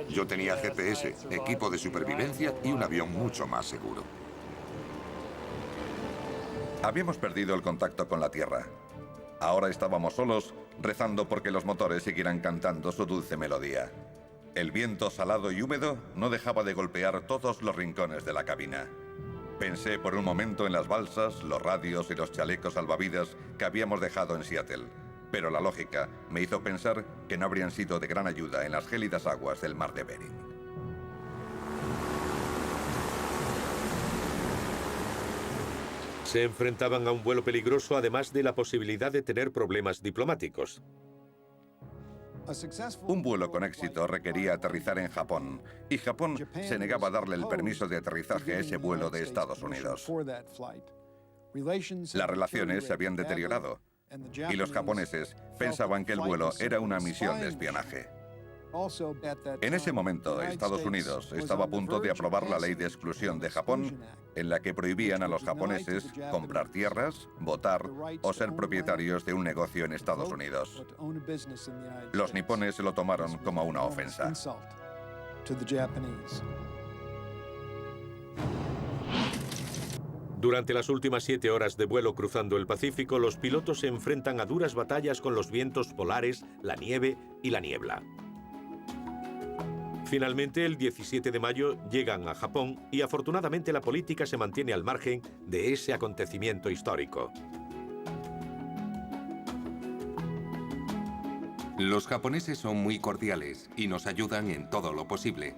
[SPEAKER 2] Yo tenía GPS, equipo de supervivencia y un avión mucho más seguro.
[SPEAKER 4] Habíamos perdido el contacto con la Tierra. Ahora estábamos solos, rezando porque los motores siguieran cantando su dulce melodía. El viento salado y húmedo no dejaba de golpear todos los rincones de la cabina. Pensé por un momento en las balsas, los radios y los chalecos salvavidas que habíamos dejado en Seattle, pero la lógica me hizo pensar que no habrían sido de gran ayuda en las gélidas aguas del mar de Bering.
[SPEAKER 1] Se enfrentaban a un vuelo peligroso, además de la posibilidad de tener problemas diplomáticos.
[SPEAKER 4] Un vuelo con éxito requería aterrizar en Japón, y Japón se negaba a darle el permiso de aterrizaje a ese vuelo de Estados Unidos. Las relaciones se habían deteriorado, y los japoneses pensaban que el vuelo era una misión de espionaje. En ese momento, Estados Unidos estaba a punto de aprobar la ley de exclusión de Japón, en la que prohibían a los japoneses comprar tierras, votar o ser propietarios de un negocio en Estados Unidos. Los nipones se lo tomaron como una ofensa.
[SPEAKER 1] Durante las últimas 7 horas de vuelo cruzando el Pacífico, los pilotos se enfrentan a duras batallas con los vientos polares, la nieve y la niebla. Finalmente, el 17 de mayo llegan a Japón y afortunadamente la política se mantiene al margen de ese acontecimiento histórico.
[SPEAKER 6] Los japoneses son muy cordiales y nos ayudan en todo lo posible.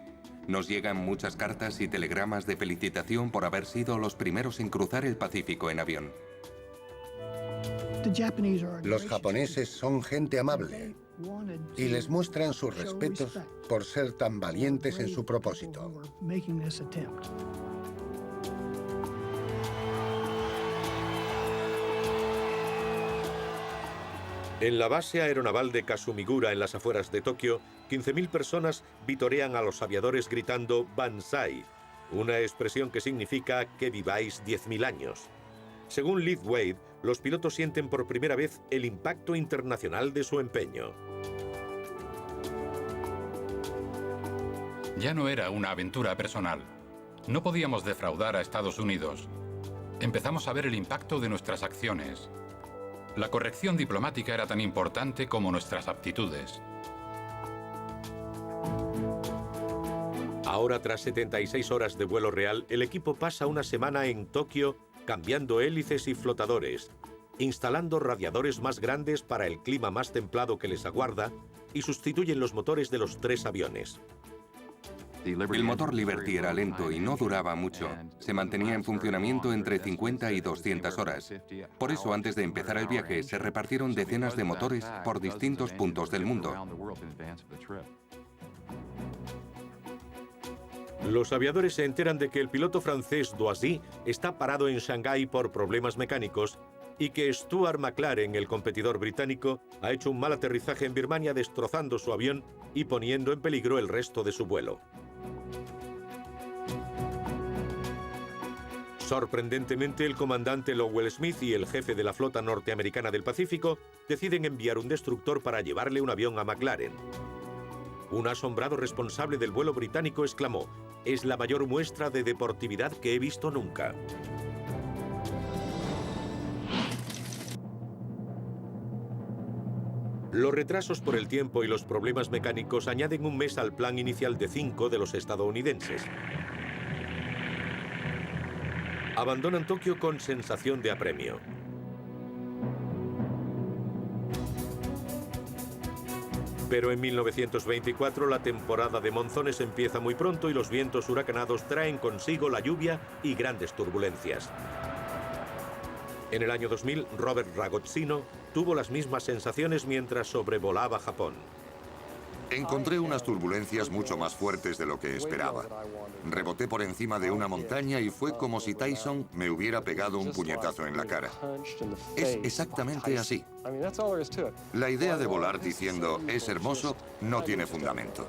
[SPEAKER 6] Nos llegan muchas cartas y telegramas de felicitación por haber sido los primeros en cruzar el Pacífico en avión.
[SPEAKER 5] Los japoneses son gente amable y les muestran sus respetos por ser tan valientes en su propósito.
[SPEAKER 1] En la base aeronaval de Kasumigura, en las afueras de Tokio, 15.000 personas vitorean a los aviadores gritando Banzai, una expresión que significa que viváis 10.000 años. Según Leith Wade, los pilotos sienten por primera vez el impacto internacional de su empeño.
[SPEAKER 3] Ya no era una aventura personal. No podíamos defraudar a Estados Unidos. Empezamos a ver el impacto de nuestras acciones. La corrección diplomática era tan importante como nuestras aptitudes.
[SPEAKER 1] Ahora, tras 76 horas de vuelo real, el equipo pasa una semana en Tokio cambiando hélices y flotadores, instalando radiadores más grandes para el clima más templado que les aguarda y sustituyen los motores de los 3 aviones.
[SPEAKER 6] El motor Liberty era lento y no duraba mucho. Se mantenía en funcionamiento entre 50 y 200 horas. Por eso, antes de empezar el viaje, se repartieron decenas de motores por distintos puntos del mundo.
[SPEAKER 1] Los aviadores se enteran de que el piloto francés Doisy está parado en Shanghái por problemas mecánicos y que Stuart McLaren, el competidor británico, ha hecho un mal aterrizaje en Birmania, destrozando su avión y poniendo en peligro el resto de su vuelo. Sorprendentemente, el comandante Lowell Smith y el jefe de la flota norteamericana del Pacífico deciden enviar un destructor para llevarle un avión a McLaren. Un asombrado responsable del vuelo británico exclamó: «Es la mayor muestra de deportividad que he visto nunca». Los retrasos por el tiempo y los problemas mecánicos añaden un mes al plan inicial de 5 de los estadounidenses. Abandonan Tokio con sensación de apremio. Pero en 1924 la temporada de monzones empieza muy pronto y los vientos huracanados traen consigo la lluvia y grandes turbulencias. En el año 2000, Robert Ragozzino tuvo las mismas sensaciones mientras sobrevolaba Japón.
[SPEAKER 2] Encontré unas turbulencias mucho más fuertes de lo que esperaba. Reboté por encima de una montaña y fue como si Tyson me hubiera pegado un puñetazo en la cara. Es exactamente así. La idea de volar diciendo «es hermoso» no tiene fundamento.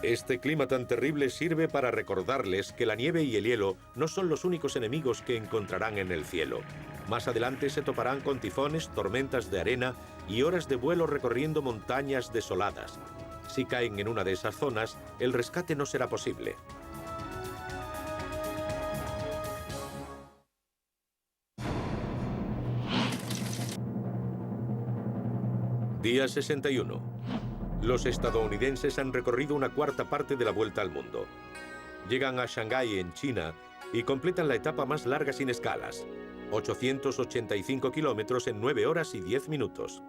[SPEAKER 1] Este clima tan terrible sirve para recordarles que la nieve y el hielo no son los únicos enemigos que encontrarán en el cielo. Más adelante se toparán con tifones, tormentas de arena y horas de vuelo recorriendo montañas desoladas. Si caen en una de esas zonas, el rescate no será posible. Día 61. Los estadounidenses han recorrido una cuarta parte de la vuelta al mundo. Llegan a Shanghái, en China, y completan la etapa más larga sin escalas, 885 kilómetros en 9 horas y 10 minutos.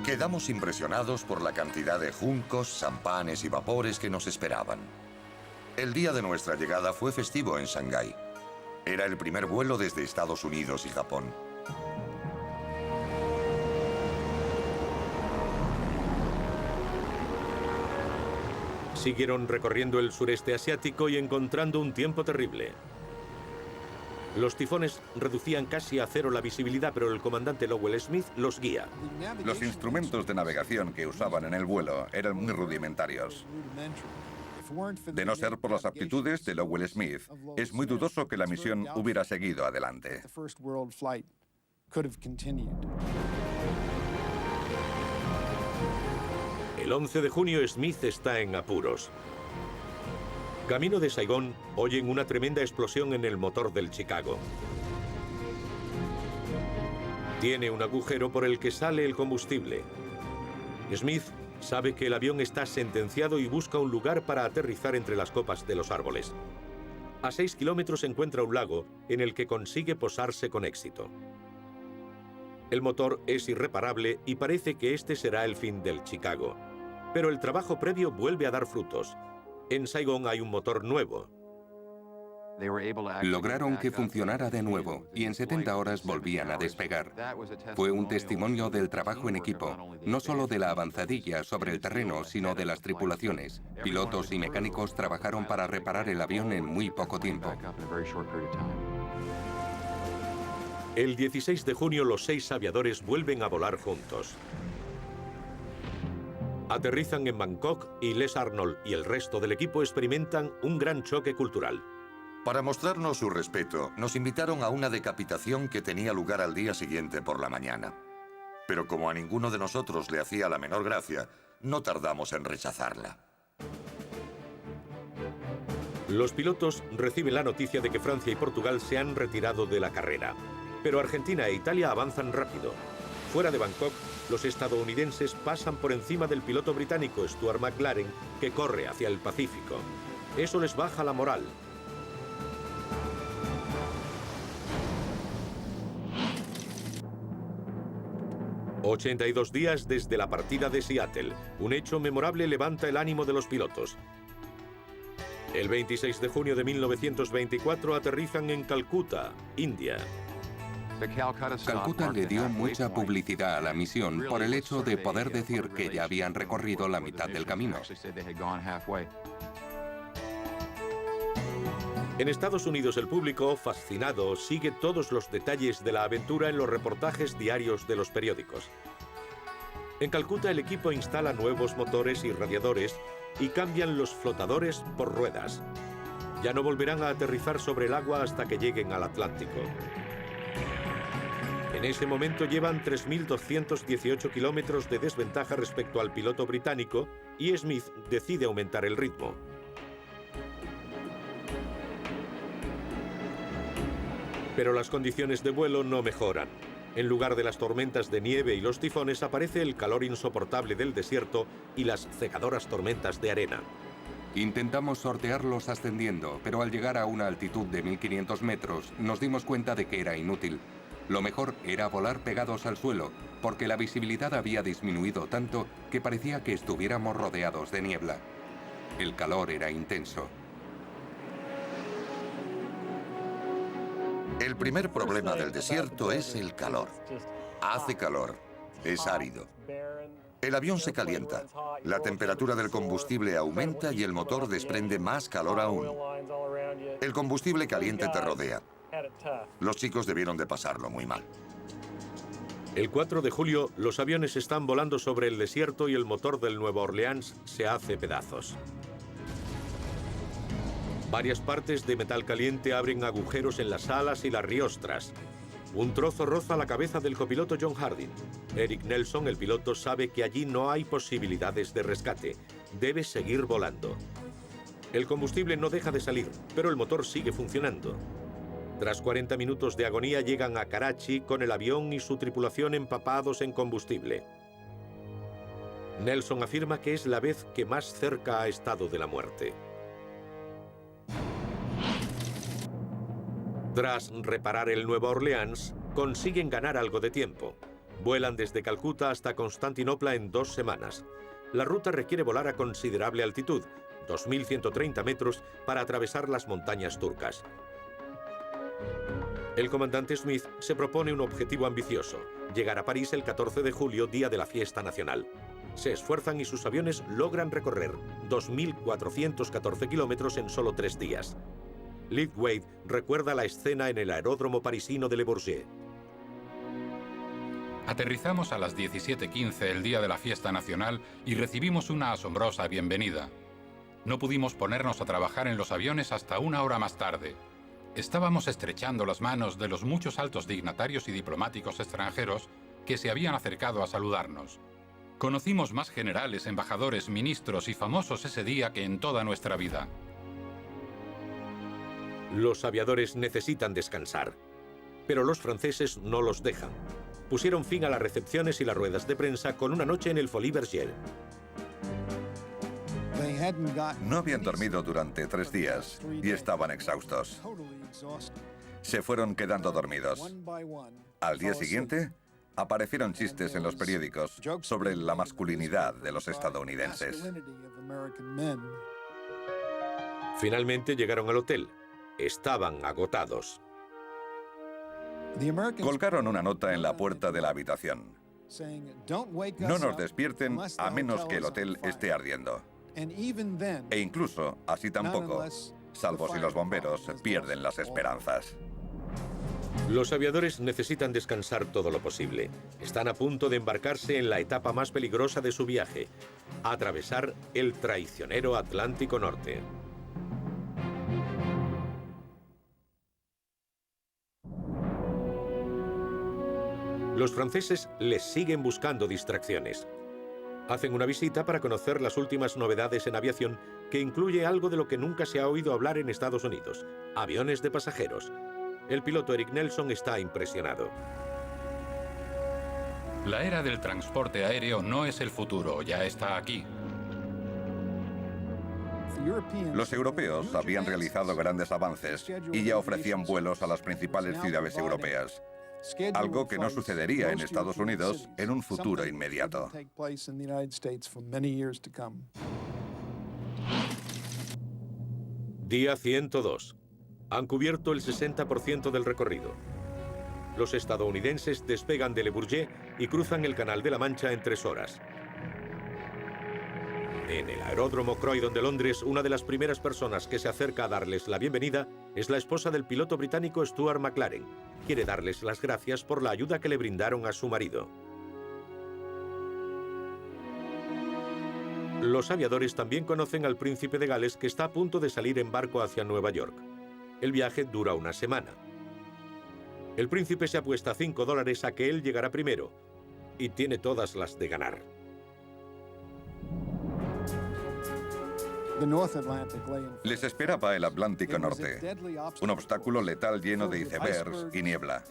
[SPEAKER 2] Quedamos impresionados por la cantidad de juncos, sampanes y vapores que nos esperaban. El día de nuestra llegada fue festivo en Shanghái. Era el primer vuelo desde Estados Unidos y Japón.
[SPEAKER 1] Siguieron recorriendo el sureste asiático y encontrando un tiempo terrible. Los tifones reducían casi a cero la visibilidad, pero el comandante Lowell Smith los guía.
[SPEAKER 4] Los instrumentos de navegación que usaban en el vuelo eran muy rudimentarios. De no ser por las aptitudes de Lowell Smith, es muy dudoso que la misión hubiera seguido adelante.
[SPEAKER 1] El 11 de junio Smith está en apuros. Camino de Saigón, oyen una tremenda explosión en el motor del Chicago. Tiene un agujero por el que sale el combustible. Smith sabe que el avión está sentenciado y busca un lugar para aterrizar entre las copas de los árboles. A 6 kilómetros encuentra un lago en el que consigue posarse con éxito. El motor es irreparable y parece que este será el fin del Chicago. Pero el trabajo previo vuelve a dar frutos. En Saigón hay un motor nuevo.
[SPEAKER 6] Lograron que funcionara de nuevo y en 70 horas volvían a despegar. Fue un testimonio del trabajo en equipo, no solo de la avanzadilla sobre el terreno, sino de las tripulaciones. Pilotos y mecánicos trabajaron para reparar el avión en muy poco tiempo.
[SPEAKER 1] El 16 de junio los 6 aviadores vuelven a volar juntos. Aterrizan en Bangkok y Les Arnold y el resto del equipo experimentan un gran choque cultural.
[SPEAKER 2] Para mostrarnos su respeto, nos invitaron a una decapitación que tenía lugar al día siguiente por la mañana. Pero como a ninguno de nosotros le hacía la menor gracia, no tardamos en rechazarla.
[SPEAKER 1] Los pilotos reciben la noticia de que Francia y Portugal se han retirado de la carrera. Pero Argentina e Italia avanzan rápido. Fuera de Bangkok, los estadounidenses pasan por encima del piloto británico Stuart McLaren, que corre hacia el Pacífico. Eso les baja la moral. «82 días desde la partida de Seattle. Un hecho memorable levanta el ánimo de los pilotos. El 26 de junio de 1924 aterrizan en Calcuta, India.
[SPEAKER 6] Calcuta le dio mucha publicidad a la misión por el hecho de poder decir que ya habían recorrido la mitad del camino.
[SPEAKER 1] En Estados Unidos el público, fascinado, sigue todos los detalles de la aventura en los reportajes diarios de los periódicos. En Calcuta el equipo instala nuevos motores y radiadores y cambian los flotadores por ruedas. Ya no volverán a aterrizar sobre el agua hasta que lleguen al Atlántico. En ese momento llevan 3.218 kilómetros de desventaja respecto al piloto británico y Smith decide aumentar el ritmo. Pero las condiciones de vuelo no mejoran. En lugar de las tormentas de nieve y los tifones aparece el calor insoportable del desierto y las cegadoras tormentas de arena.
[SPEAKER 6] Intentamos sortearlos ascendiendo, pero al llegar a una altitud de 1.500 metros nos dimos cuenta de que era inútil. Lo mejor era volar pegados al suelo, porque la visibilidad había disminuido tanto que parecía que estuviéramos rodeados de niebla. El calor era intenso.
[SPEAKER 2] El primer problema del desierto es el calor. Hace calor, es árido. El avión se calienta, la temperatura del combustible aumenta y el motor desprende más calor aún. El combustible caliente te rodea. Los chicos debieron de pasarlo muy mal.
[SPEAKER 1] El 4 de julio, los aviones están volando sobre el desierto y el motor del Nueva Orleans se hace pedazos. Varias partes de metal caliente abren agujeros en las alas y las riostras. Un trozo roza la cabeza del copiloto John Harding. Eric Nelson, el piloto, sabe que allí no hay posibilidades de rescate. Debe seguir volando. El combustible no deja de salir, pero el motor sigue funcionando. Tras 40 minutos de agonía llegan a Karachi con el avión y su tripulación empapados en combustible. Nelson afirma que es la vez que más cerca ha estado de la muerte. Tras reparar el Nueva Orleans, consiguen ganar algo de tiempo. Vuelan desde Calcuta hasta Constantinopla en 2 semanas. La ruta requiere volar a considerable altitud, 2.130 metros, para atravesar las montañas turcas. El comandante Smith se propone un objetivo ambicioso: llegar a París el 14 de julio, día de la fiesta nacional. Se esfuerzan y sus aviones logran recorrer 2.414 kilómetros en solo 3 días. Liv Wade recuerda la escena en el aeródromo parisino de Le Bourget.
[SPEAKER 3] Aterrizamos a las 17:15 el día de la fiesta nacional y recibimos una asombrosa bienvenida. No pudimos ponernos a trabajar en los aviones hasta 1 hora más tarde. Estábamos estrechando las manos de los muchos altos dignatarios y diplomáticos extranjeros que se habían acercado a saludarnos. Conocimos más generales, embajadores, ministros y famosos ese día que en toda nuestra vida.
[SPEAKER 1] Los aviadores necesitan descansar, pero los franceses no los dejan. Pusieron fin a las recepciones y las ruedas de prensa con una noche en el Folies Bergère.
[SPEAKER 4] No habían dormido durante 3 días y estaban exhaustos. Se fueron quedando dormidos. Al día siguiente, aparecieron chistes en los periódicos sobre la masculinidad de los estadounidenses.
[SPEAKER 1] Finalmente llegaron al hotel. Estaban agotados.
[SPEAKER 4] Colgaron una nota en la puerta de la habitación: no nos despierten a menos que el hotel esté ardiendo. E incluso, así tampoco, salvo si los bomberos pierden las esperanzas.
[SPEAKER 1] Los aviadores necesitan descansar todo lo posible. Están a punto de embarcarse en la etapa más peligrosa de su viaje: atravesar el traicionero Atlántico Norte. Los franceses les siguen buscando distracciones. Hacen una visita para conocer las últimas novedades en aviación, que incluye algo de lo que nunca se ha oído hablar en Estados Unidos: aviones de pasajeros. El piloto Eric Nelson está impresionado.
[SPEAKER 3] La era del transporte aéreo no es el futuro, ya está aquí.
[SPEAKER 4] Los europeos habían realizado grandes avances y ya ofrecían vuelos a las principales ciudades europeas, algo que no sucedería en Estados Unidos en un futuro inmediato.
[SPEAKER 1] Día 102. Han cubierto el 60% del recorrido. Los estadounidenses despegan de Le Bourget y cruzan el Canal de la Mancha en 3 horas. En el aeródromo Croydon de Londres, una de las primeras personas que se acerca a darles la bienvenida es la esposa del piloto británico Stuart McLaren. Quiere darles las gracias por la ayuda que le brindaron a su marido. Los aviadores también conocen al príncipe de Gales, que está a punto de salir en barco hacia Nueva York. El viaje dura 1 semana. El príncipe se apuesta $5 a que él llegará primero y tiene todas las de ganar.
[SPEAKER 4] Les esperaba el Atlántico Norte, un obstáculo letal lleno de icebergs y niebla.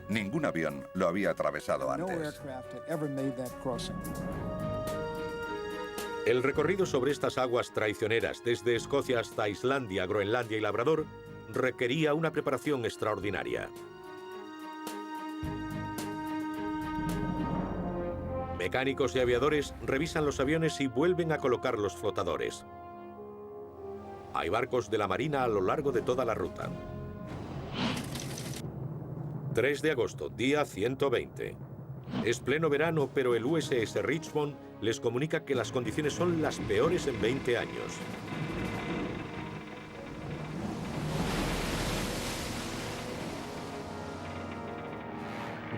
[SPEAKER 4] Ningún avión lo había atravesado antes.
[SPEAKER 1] El recorrido sobre estas aguas traicioneras, desde Escocia hasta Islandia, Groenlandia y Labrador, requería una preparación extraordinaria. Mecánicos y aviadores revisan los aviones y vuelven a colocar los flotadores. Hay barcos de la Marina a lo largo de toda la ruta. 3 de agosto, día 120. Es pleno verano, pero el USS Richmond les comunica que las condiciones son las peores en 20 años.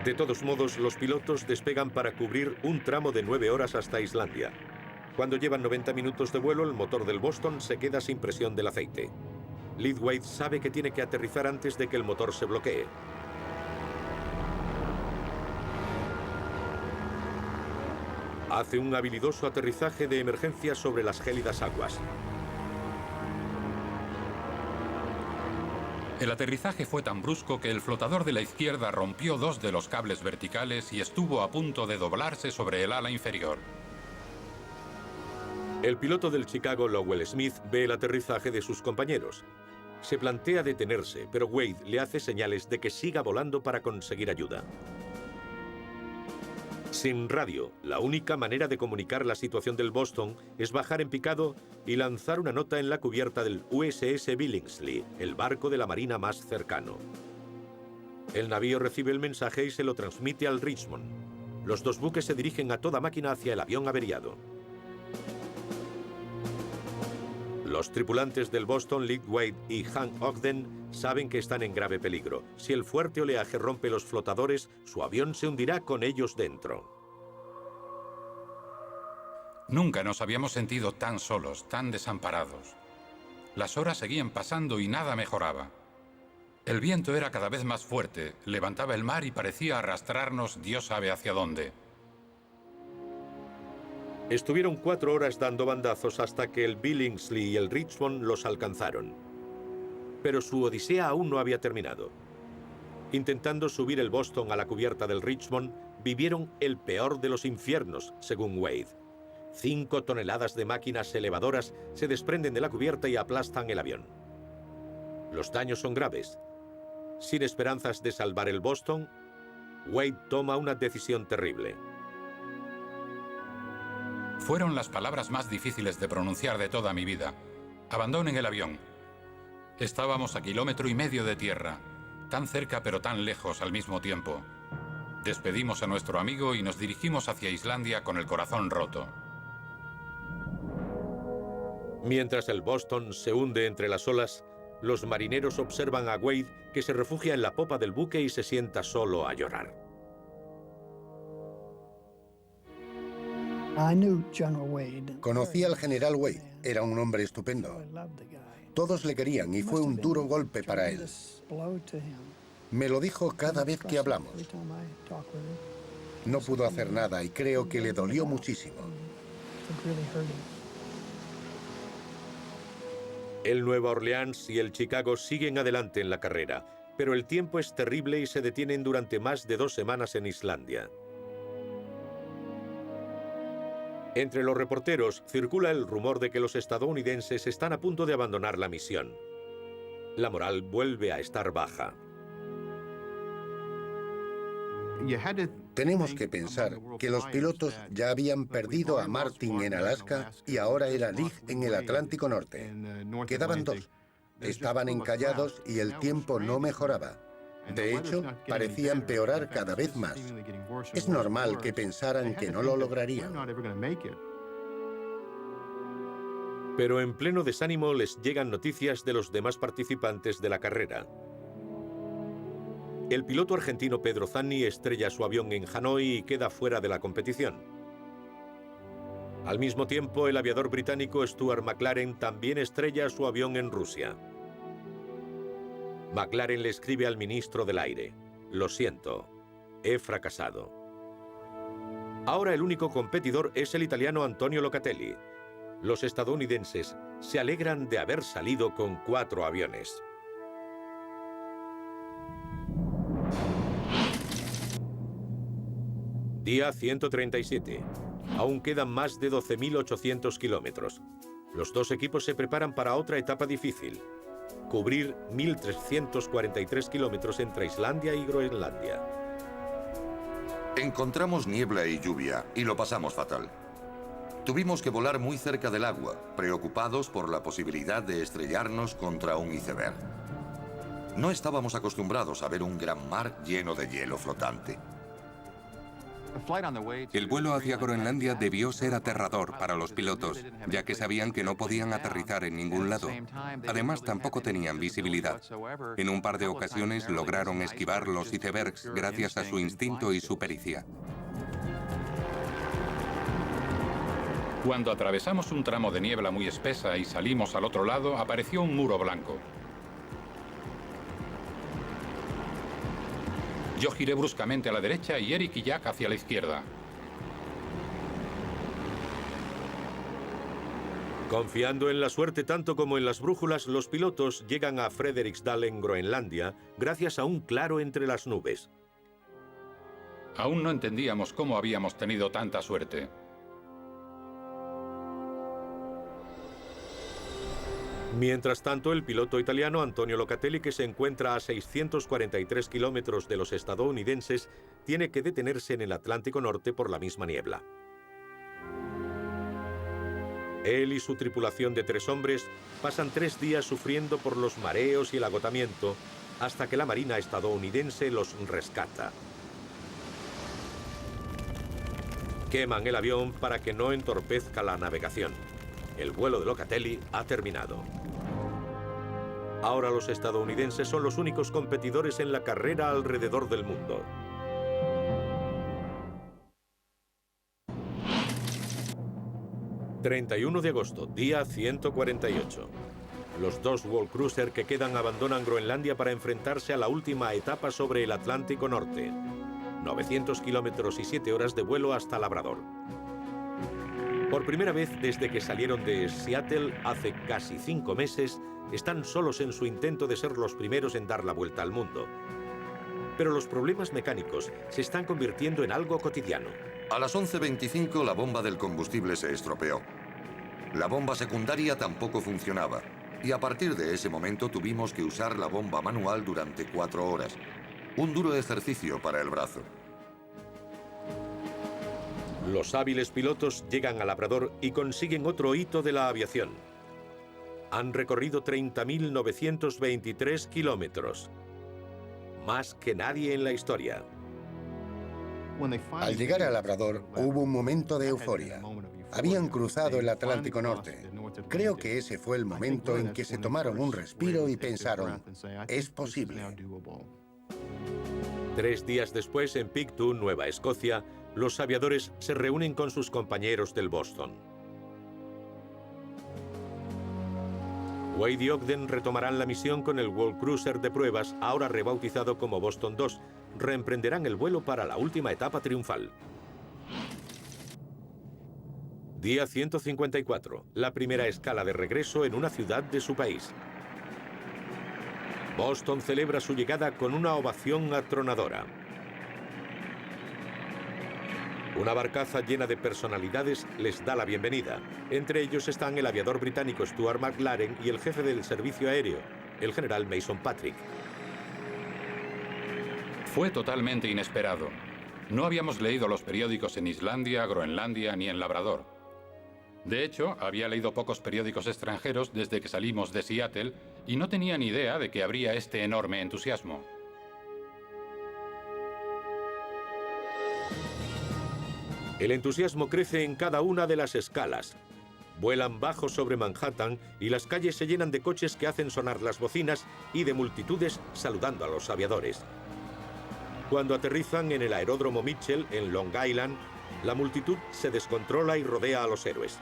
[SPEAKER 1] De todos modos, los pilotos despegan para cubrir un tramo de 9 horas hasta Islandia. Cuando llevan 90 minutos de vuelo, el motor del Boston se queda sin presión del aceite. Leadway sabe que tiene que aterrizar antes de que el motor se bloquee. Hace un habilidoso aterrizaje de emergencia sobre las gélidas aguas.
[SPEAKER 3] El aterrizaje fue tan brusco que el flotador de la izquierda rompió 2 de los cables verticales y estuvo a punto de doblarse sobre el ala inferior.
[SPEAKER 1] El piloto del Chicago, Lowell Smith, ve el aterrizaje de sus compañeros. Se plantea detenerse, pero Wade le hace señales de que siga volando para conseguir ayuda. Sin radio, la única manera de comunicar la situación del Boston es bajar en picado y lanzar una nota en la cubierta del USS Billingsley, el barco de la marina más cercano. El navío recibe el mensaje y se lo transmite al Richmond. Los 2 buques se dirigen a toda máquina hacia el avión averiado. Los tripulantes del Boston, Leadway y Hank Ogden, saben que están en grave peligro. Si el fuerte oleaje rompe los flotadores, su avión se hundirá con ellos dentro.
[SPEAKER 3] Nunca nos habíamos sentido tan solos, tan desamparados. Las horas seguían pasando y nada mejoraba. El viento era cada vez más fuerte, levantaba el mar y parecía arrastrarnos Dios sabe hacia dónde.
[SPEAKER 1] Estuvieron 4 horas dando bandazos hasta que el Billingsley y el Richmond los alcanzaron. Pero su odisea aún no había terminado. Intentando subir el Boston a la cubierta del Richmond, vivieron el peor de los infiernos, según Wade. 5 toneladas de máquinas elevadoras se desprenden de la cubierta y aplastan el avión. Los daños son graves. Sin esperanzas de salvar el Boston, Wade toma una decisión terrible.
[SPEAKER 3] Fueron las palabras más difíciles de pronunciar de toda mi vida. Abandonen el avión. Estábamos a 1,5 kilómetros de tierra, tan cerca pero tan lejos al mismo tiempo. Despedimos a nuestro amigo y nos dirigimos hacia Islandia con el corazón roto.
[SPEAKER 1] Mientras el Boston se hunde entre las olas, los marineros observan a Wade, que se refugia en la popa del buque y se sienta solo a llorar.
[SPEAKER 5] Conocí al general Wade. Era un hombre estupendo. Todos le querían y fue un duro golpe para él. Me lo dijo cada vez que hablamos. No pudo hacer nada y creo que le dolió muchísimo.
[SPEAKER 1] El Nueva Orleans y el Chicago siguen adelante en la carrera, pero el tiempo es terrible y se detienen durante más de 2 semanas en Islandia. Entre los reporteros circula el rumor de que los estadounidenses están a punto de abandonar la misión. La moral vuelve a estar baja.
[SPEAKER 5] Tenemos que pensar que los pilotos ya habían perdido a Martin en Alaska y ahora era Leigh en el Atlántico Norte. Quedaban 2. Estaban encallados y el tiempo no mejoraba. De hecho, parecía empeorar cada vez más. Es normal que pensaran que no lo lograrían.
[SPEAKER 1] Pero en pleno desánimo les llegan noticias de los demás participantes de la carrera. El piloto argentino Pedro Zanni estrella su avión en Hanoi y queda fuera de la competición. Al mismo tiempo, el aviador británico Stuart McLaren también estrella su avión en Rusia. McLaren le escribe al ministro del Aire: "Lo siento, he fracasado". Ahora el único competidor es el italiano Antonio Locatelli. Los estadounidenses se alegran de haber salido con 4 aviones. Día 137. Aún quedan más de 12.800 kilómetros. Los 2 equipos se preparan para otra etapa difícil: cubrir 1.343 kilómetros entre Islandia y Groenlandia.
[SPEAKER 2] Encontramos niebla y lluvia y lo pasamos fatal. Tuvimos que volar muy cerca del agua, preocupados por la posibilidad de estrellarnos contra un iceberg. No estábamos acostumbrados a ver un gran mar lleno de hielo flotante.
[SPEAKER 6] El vuelo hacia Groenlandia debió ser aterrador para los pilotos, ya que sabían que no podían aterrizar en ningún lado. Además, tampoco tenían visibilidad. En un par de ocasiones lograron esquivar los icebergs gracias a su instinto y su pericia.
[SPEAKER 3] Cuando atravesamos un tramo de niebla muy espesa y salimos al otro lado, apareció un muro blanco. Yo giré bruscamente a la derecha y Eric y Jack hacia la izquierda.
[SPEAKER 1] Confiando en la suerte tanto como en las brújulas, los pilotos llegan a Frederiksdal en Groenlandia gracias a un claro entre las nubes.
[SPEAKER 3] Aún no entendíamos cómo habíamos tenido tanta suerte.
[SPEAKER 1] Mientras tanto, el piloto italiano Antonio Locatelli, que se encuentra a 643 kilómetros de los estadounidenses, tiene que detenerse en el Atlántico Norte por la misma niebla. Él y su tripulación de 3 hombres pasan 3 días sufriendo por los mareos y el agotamiento, hasta que la Marina estadounidense los rescata. Queman el avión para que no entorpezca la navegación. El vuelo de Locatelli ha terminado. Ahora los estadounidenses son los únicos competidores en la carrera alrededor del mundo. ...31 de agosto, día 148. Los 2 World Cruiser que quedan abandonan Groenlandia para enfrentarse a la última etapa sobre el Atlántico Norte. 900 kilómetros y 7 horas de vuelo hasta Labrador. Por primera vez desde que salieron de Seattle hace casi 5 meses, están solos en su intento de ser los primeros en dar la vuelta al mundo. Pero los problemas mecánicos se están convirtiendo en algo cotidiano.
[SPEAKER 2] A las 11:25 la bomba del combustible se estropeó. La bomba secundaria tampoco funcionaba. Y a partir de ese momento tuvimos que usar la bomba manual durante 4 horas. Un duro ejercicio para el brazo.
[SPEAKER 1] Los hábiles pilotos llegan a Labrador y consiguen otro hito de la aviación. Han recorrido 30.923 kilómetros. Más que nadie en la historia.
[SPEAKER 5] Al llegar a Labrador, hubo un momento de euforia. Habían cruzado el Atlántico Norte. Creo que ese fue el momento en que se tomaron un respiro y pensaron, es posible.
[SPEAKER 1] 3 días después, en Pictou, Nueva Escocia, los aviadores se reúnen con sus compañeros del Boston. Wade y Ogden retomarán la misión con el World Cruiser de pruebas, ahora rebautizado como Boston 2. Reemprenderán el vuelo para la última etapa triunfal. Día 154, la primera escala de regreso en una ciudad de su país. Boston celebra su llegada con una ovación atronadora. Una barcaza llena de personalidades les da la bienvenida. Entre ellos están el aviador británico Stuart McLaren y el jefe del servicio aéreo, el general Mason Patrick.
[SPEAKER 3] Fue totalmente inesperado. No habíamos leído los periódicos en Islandia, Groenlandia ni en Labrador. De hecho, había leído pocos periódicos extranjeros desde que salimos de Seattle y no tenía ni idea de que habría este enorme entusiasmo.
[SPEAKER 1] El entusiasmo crece en cada una de las escalas. Vuelan bajo sobre Manhattan y las calles se llenan de coches que hacen sonar las bocinas y de multitudes saludando a los aviadores. Cuando aterrizan en el aeródromo Mitchell, en Long Island, la multitud se descontrola y rodea a los héroes.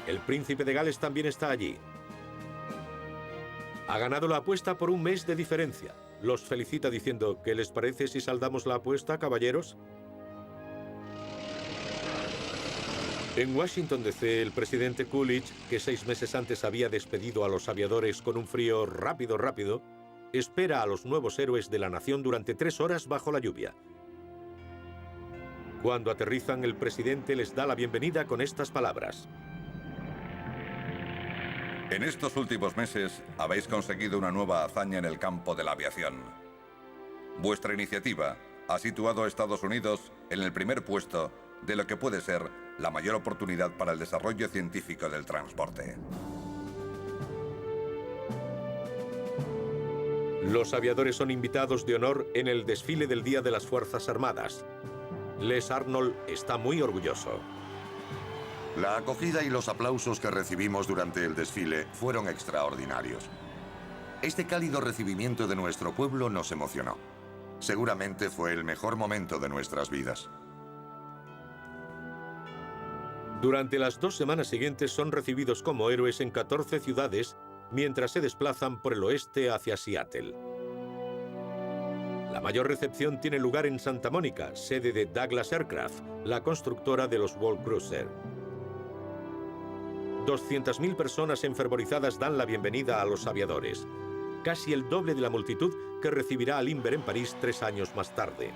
[SPEAKER 1] El príncipe de Gales también está allí. Ha ganado la apuesta por un mes de diferencia. Los felicita diciendo, ¿qué les parece si saldamos la apuesta, caballeros? En Washington DC, el presidente Coolidge, que 6 meses antes había despedido a los aviadores con un frío rápido, espera a los nuevos héroes de la nación durante 3 horas bajo la lluvia. Cuando aterrizan, el presidente les da la bienvenida con estas palabras.
[SPEAKER 4] En estos últimos meses habéis conseguido una nueva hazaña en el campo de la aviación. Vuestra iniciativa ha situado a Estados Unidos en el primer puesto de lo que puede ser la mayor oportunidad para el desarrollo científico del transporte.
[SPEAKER 1] Los aviadores son invitados de honor en el desfile del Día de las Fuerzas Armadas. Les Arnold está muy orgulloso.
[SPEAKER 2] La acogida y los aplausos que recibimos durante el desfile fueron extraordinarios. Este cálido recibimiento de nuestro pueblo nos emocionó. Seguramente fue el mejor momento de nuestras vidas.
[SPEAKER 1] Durante las 2 semanas siguientes son recibidos como héroes en 14 ciudades mientras se desplazan por el oeste hacia Seattle. La mayor recepción tiene lugar en Santa Mónica, sede de Douglas Aircraft, la constructora de los World Cruiser. 200.000 personas enfervorizadas dan la bienvenida a los aviadores, casi el doble de la multitud que recibirá a Lindbergh en París 3 años más tarde.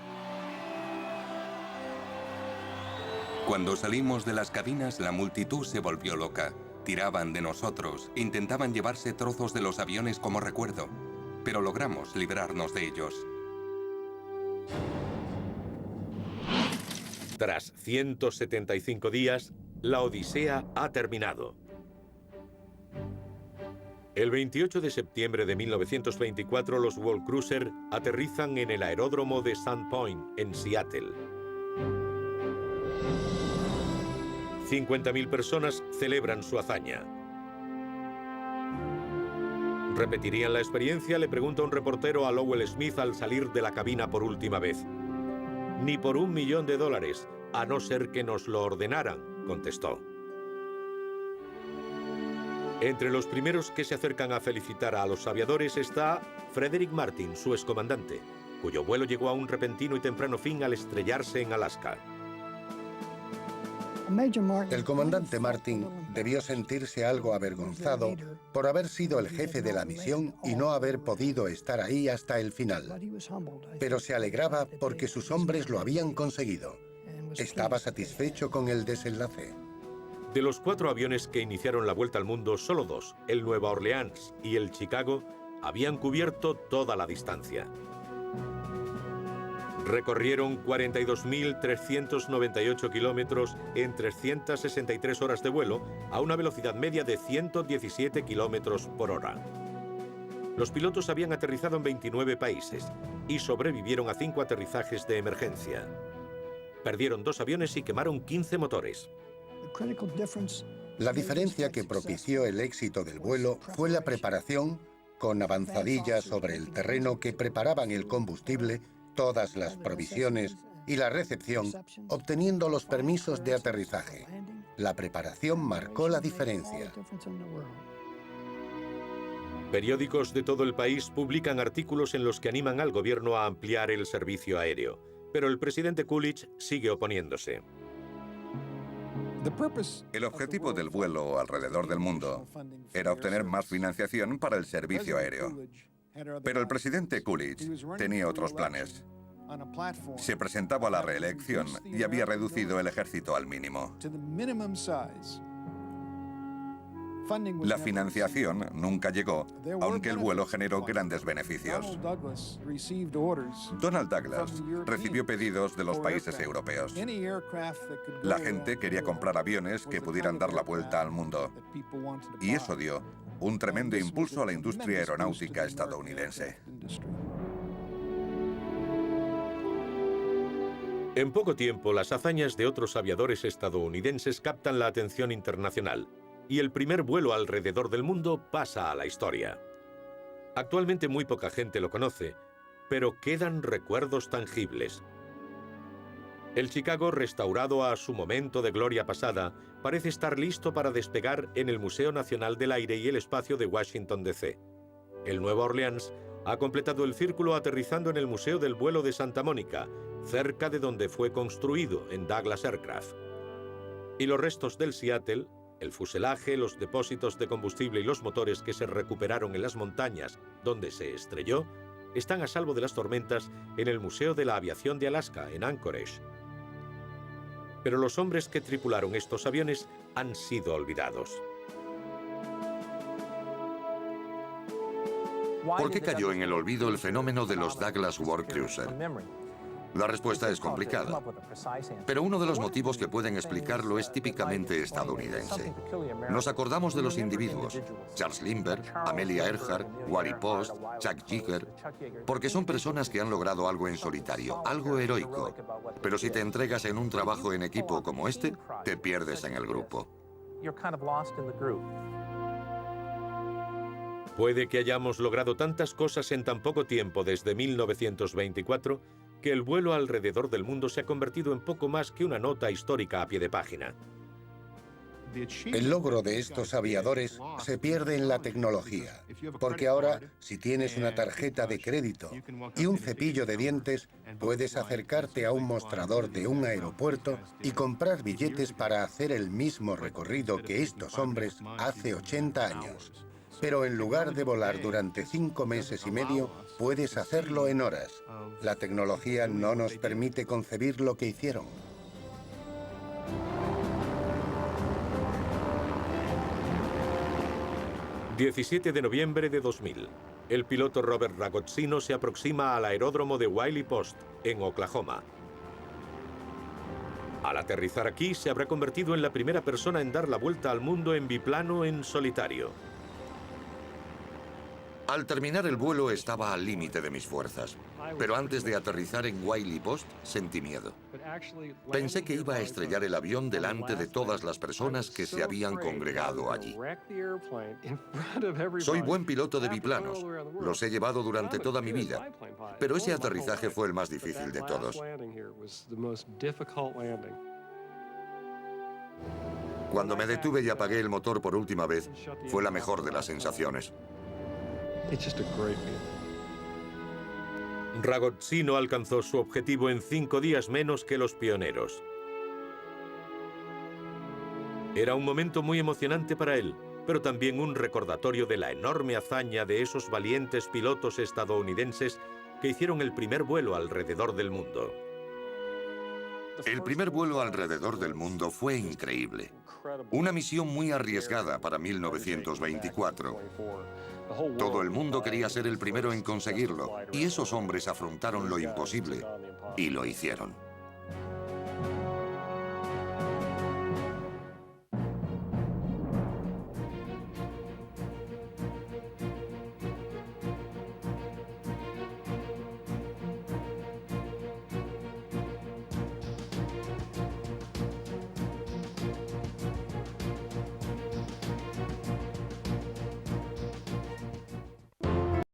[SPEAKER 6] Cuando salimos de las cabinas, la multitud se volvió loca. Tiraban de nosotros, intentaban llevarse trozos de los aviones como recuerdo, pero logramos librarnos de ellos.
[SPEAKER 1] Tras 175 días, la odisea ha terminado. El 28 de septiembre de 1924, los World Cruiser aterrizan en el aeródromo de Sandpoint, en Seattle. 50.000 personas celebran su hazaña. ¿Repetirían la experiencia?, le pregunta un reportero a Lowell Smith al salir de la cabina por última vez. Ni por $1 millón, a no ser que nos lo ordenaran, contestó. Entre los primeros que se acercan a felicitar a los aviadores está Frederick Martin, su excomandante, cuyo vuelo llegó a un repentino y temprano fin al estrellarse en Alaska.
[SPEAKER 5] El comandante Martin debió sentirse algo avergonzado por haber sido el jefe de la misión y no haber podido estar ahí hasta el final. Pero se alegraba porque sus hombres lo habían conseguido. Estaba satisfecho con el desenlace.
[SPEAKER 1] De los 4 aviones que iniciaron la vuelta al mundo, solo 2, el Nueva Orleans y el Chicago, habían cubierto toda la distancia. Recorrieron 42.398 kilómetros en 363 horas de vuelo a una velocidad media de 117 kilómetros por hora. Los pilotos habían aterrizado en 29 países y sobrevivieron a 5 aterrizajes de emergencia. Perdieron 2 aviones y quemaron 15 motores.
[SPEAKER 5] La diferencia que propició el éxito del vuelo fue la preparación, con avanzadillas sobre el terreno que preparaban el combustible, todas las provisiones y la recepción, obteniendo los permisos de aterrizaje. La preparación marcó la diferencia.
[SPEAKER 1] Periódicos de todo el país publican artículos en los que animan al gobierno a ampliar el servicio aéreo, pero el presidente Coolidge sigue oponiéndose.
[SPEAKER 4] El objetivo del vuelo alrededor del mundo era obtener más financiación para el servicio aéreo. Pero el presidente Coolidge tenía otros planes. Se presentaba a la reelección y había reducido el ejército al mínimo. La financiación nunca llegó, aunque el vuelo generó grandes beneficios. Donald Douglas recibió pedidos de los países europeos. La gente quería comprar aviones que pudieran dar la vuelta al mundo. Y eso dio un tremendo impulso a la industria aeronáutica estadounidense.
[SPEAKER 1] En poco tiempo, las hazañas de otros aviadores estadounidenses captan la atención internacional y el primer vuelo alrededor del mundo pasa a la historia. Actualmente muy poca gente lo conoce, pero quedan recuerdos tangibles. El Chicago, restaurado a su momento de gloria pasada, parece estar listo para despegar en el Museo Nacional del Aire y el Espacio de Washington, D.C. El Nueva Orleans ha completado el círculo aterrizando en el Museo del Vuelo de Santa Mónica, cerca de donde fue construido, en Douglas Aircraft. Y los restos del Seattle, el fuselaje, los depósitos de combustible y los motores que se recuperaron en las montañas donde se estrelló, están a salvo de las tormentas en el Museo de la Aviación de Alaska, en Anchorage. Pero los hombres que tripularon estos aviones han sido olvidados.
[SPEAKER 2] ¿Por qué cayó en el olvido el fenómeno de los Douglas World Cruiser? La respuesta es complicada, pero uno de los motivos que pueden explicarlo es típicamente estadounidense. Nos acordamos de los individuos, Charles Lindbergh, Amelia Earhart, Wally Post, Chuck Yeager, porque son personas que han logrado algo en solitario, algo heroico. Pero si te entregas en un trabajo en equipo como este, te pierdes en el grupo.
[SPEAKER 1] Puede que hayamos logrado tantas cosas en tan poco tiempo desde 1924 que el vuelo alrededor del mundo se ha convertido en poco más que una nota histórica a pie de página.
[SPEAKER 5] El logro de estos aviadores se pierde en la tecnología, porque ahora, si tienes una tarjeta de crédito y un cepillo de dientes, puedes acercarte a un mostrador de un aeropuerto y comprar billetes para hacer el mismo recorrido que estos hombres hace 80 años. Pero en lugar de volar durante 5 meses y medio, puedes hacerlo en horas. La tecnología no nos permite concebir lo que hicieron.
[SPEAKER 1] ...17 de noviembre de 2000... el piloto Robert Ragozzino se aproxima al aeródromo de Wiley Post, en Oklahoma. Al aterrizar aquí, se habrá convertido en la primera persona en dar la vuelta al mundo en biplano en solitario.
[SPEAKER 2] Al terminar el vuelo estaba al límite de mis fuerzas, pero antes de aterrizar en Wiley Post sentí miedo. Pensé que iba a estrellar el avión delante de todas las personas que se habían congregado allí. Soy buen piloto de biplanos, los he llevado durante toda mi vida, pero ese aterrizaje fue el más difícil de todos. Cuando me detuve y apagué el motor por última vez, fue la mejor de las sensaciones.
[SPEAKER 1] Ragozzino alcanzó su objetivo en 5 días menos que los pioneros. Era un momento muy emocionante para él, pero también un recordatorio de la enorme hazaña de esos valientes pilotos estadounidenses que hicieron el primer vuelo alrededor del mundo.
[SPEAKER 2] El primer vuelo alrededor del mundo fue increíble. Una misión muy arriesgada para 1924. Todo el mundo quería ser el primero en conseguirlo, y esos hombres afrontaron lo imposible, y lo hicieron.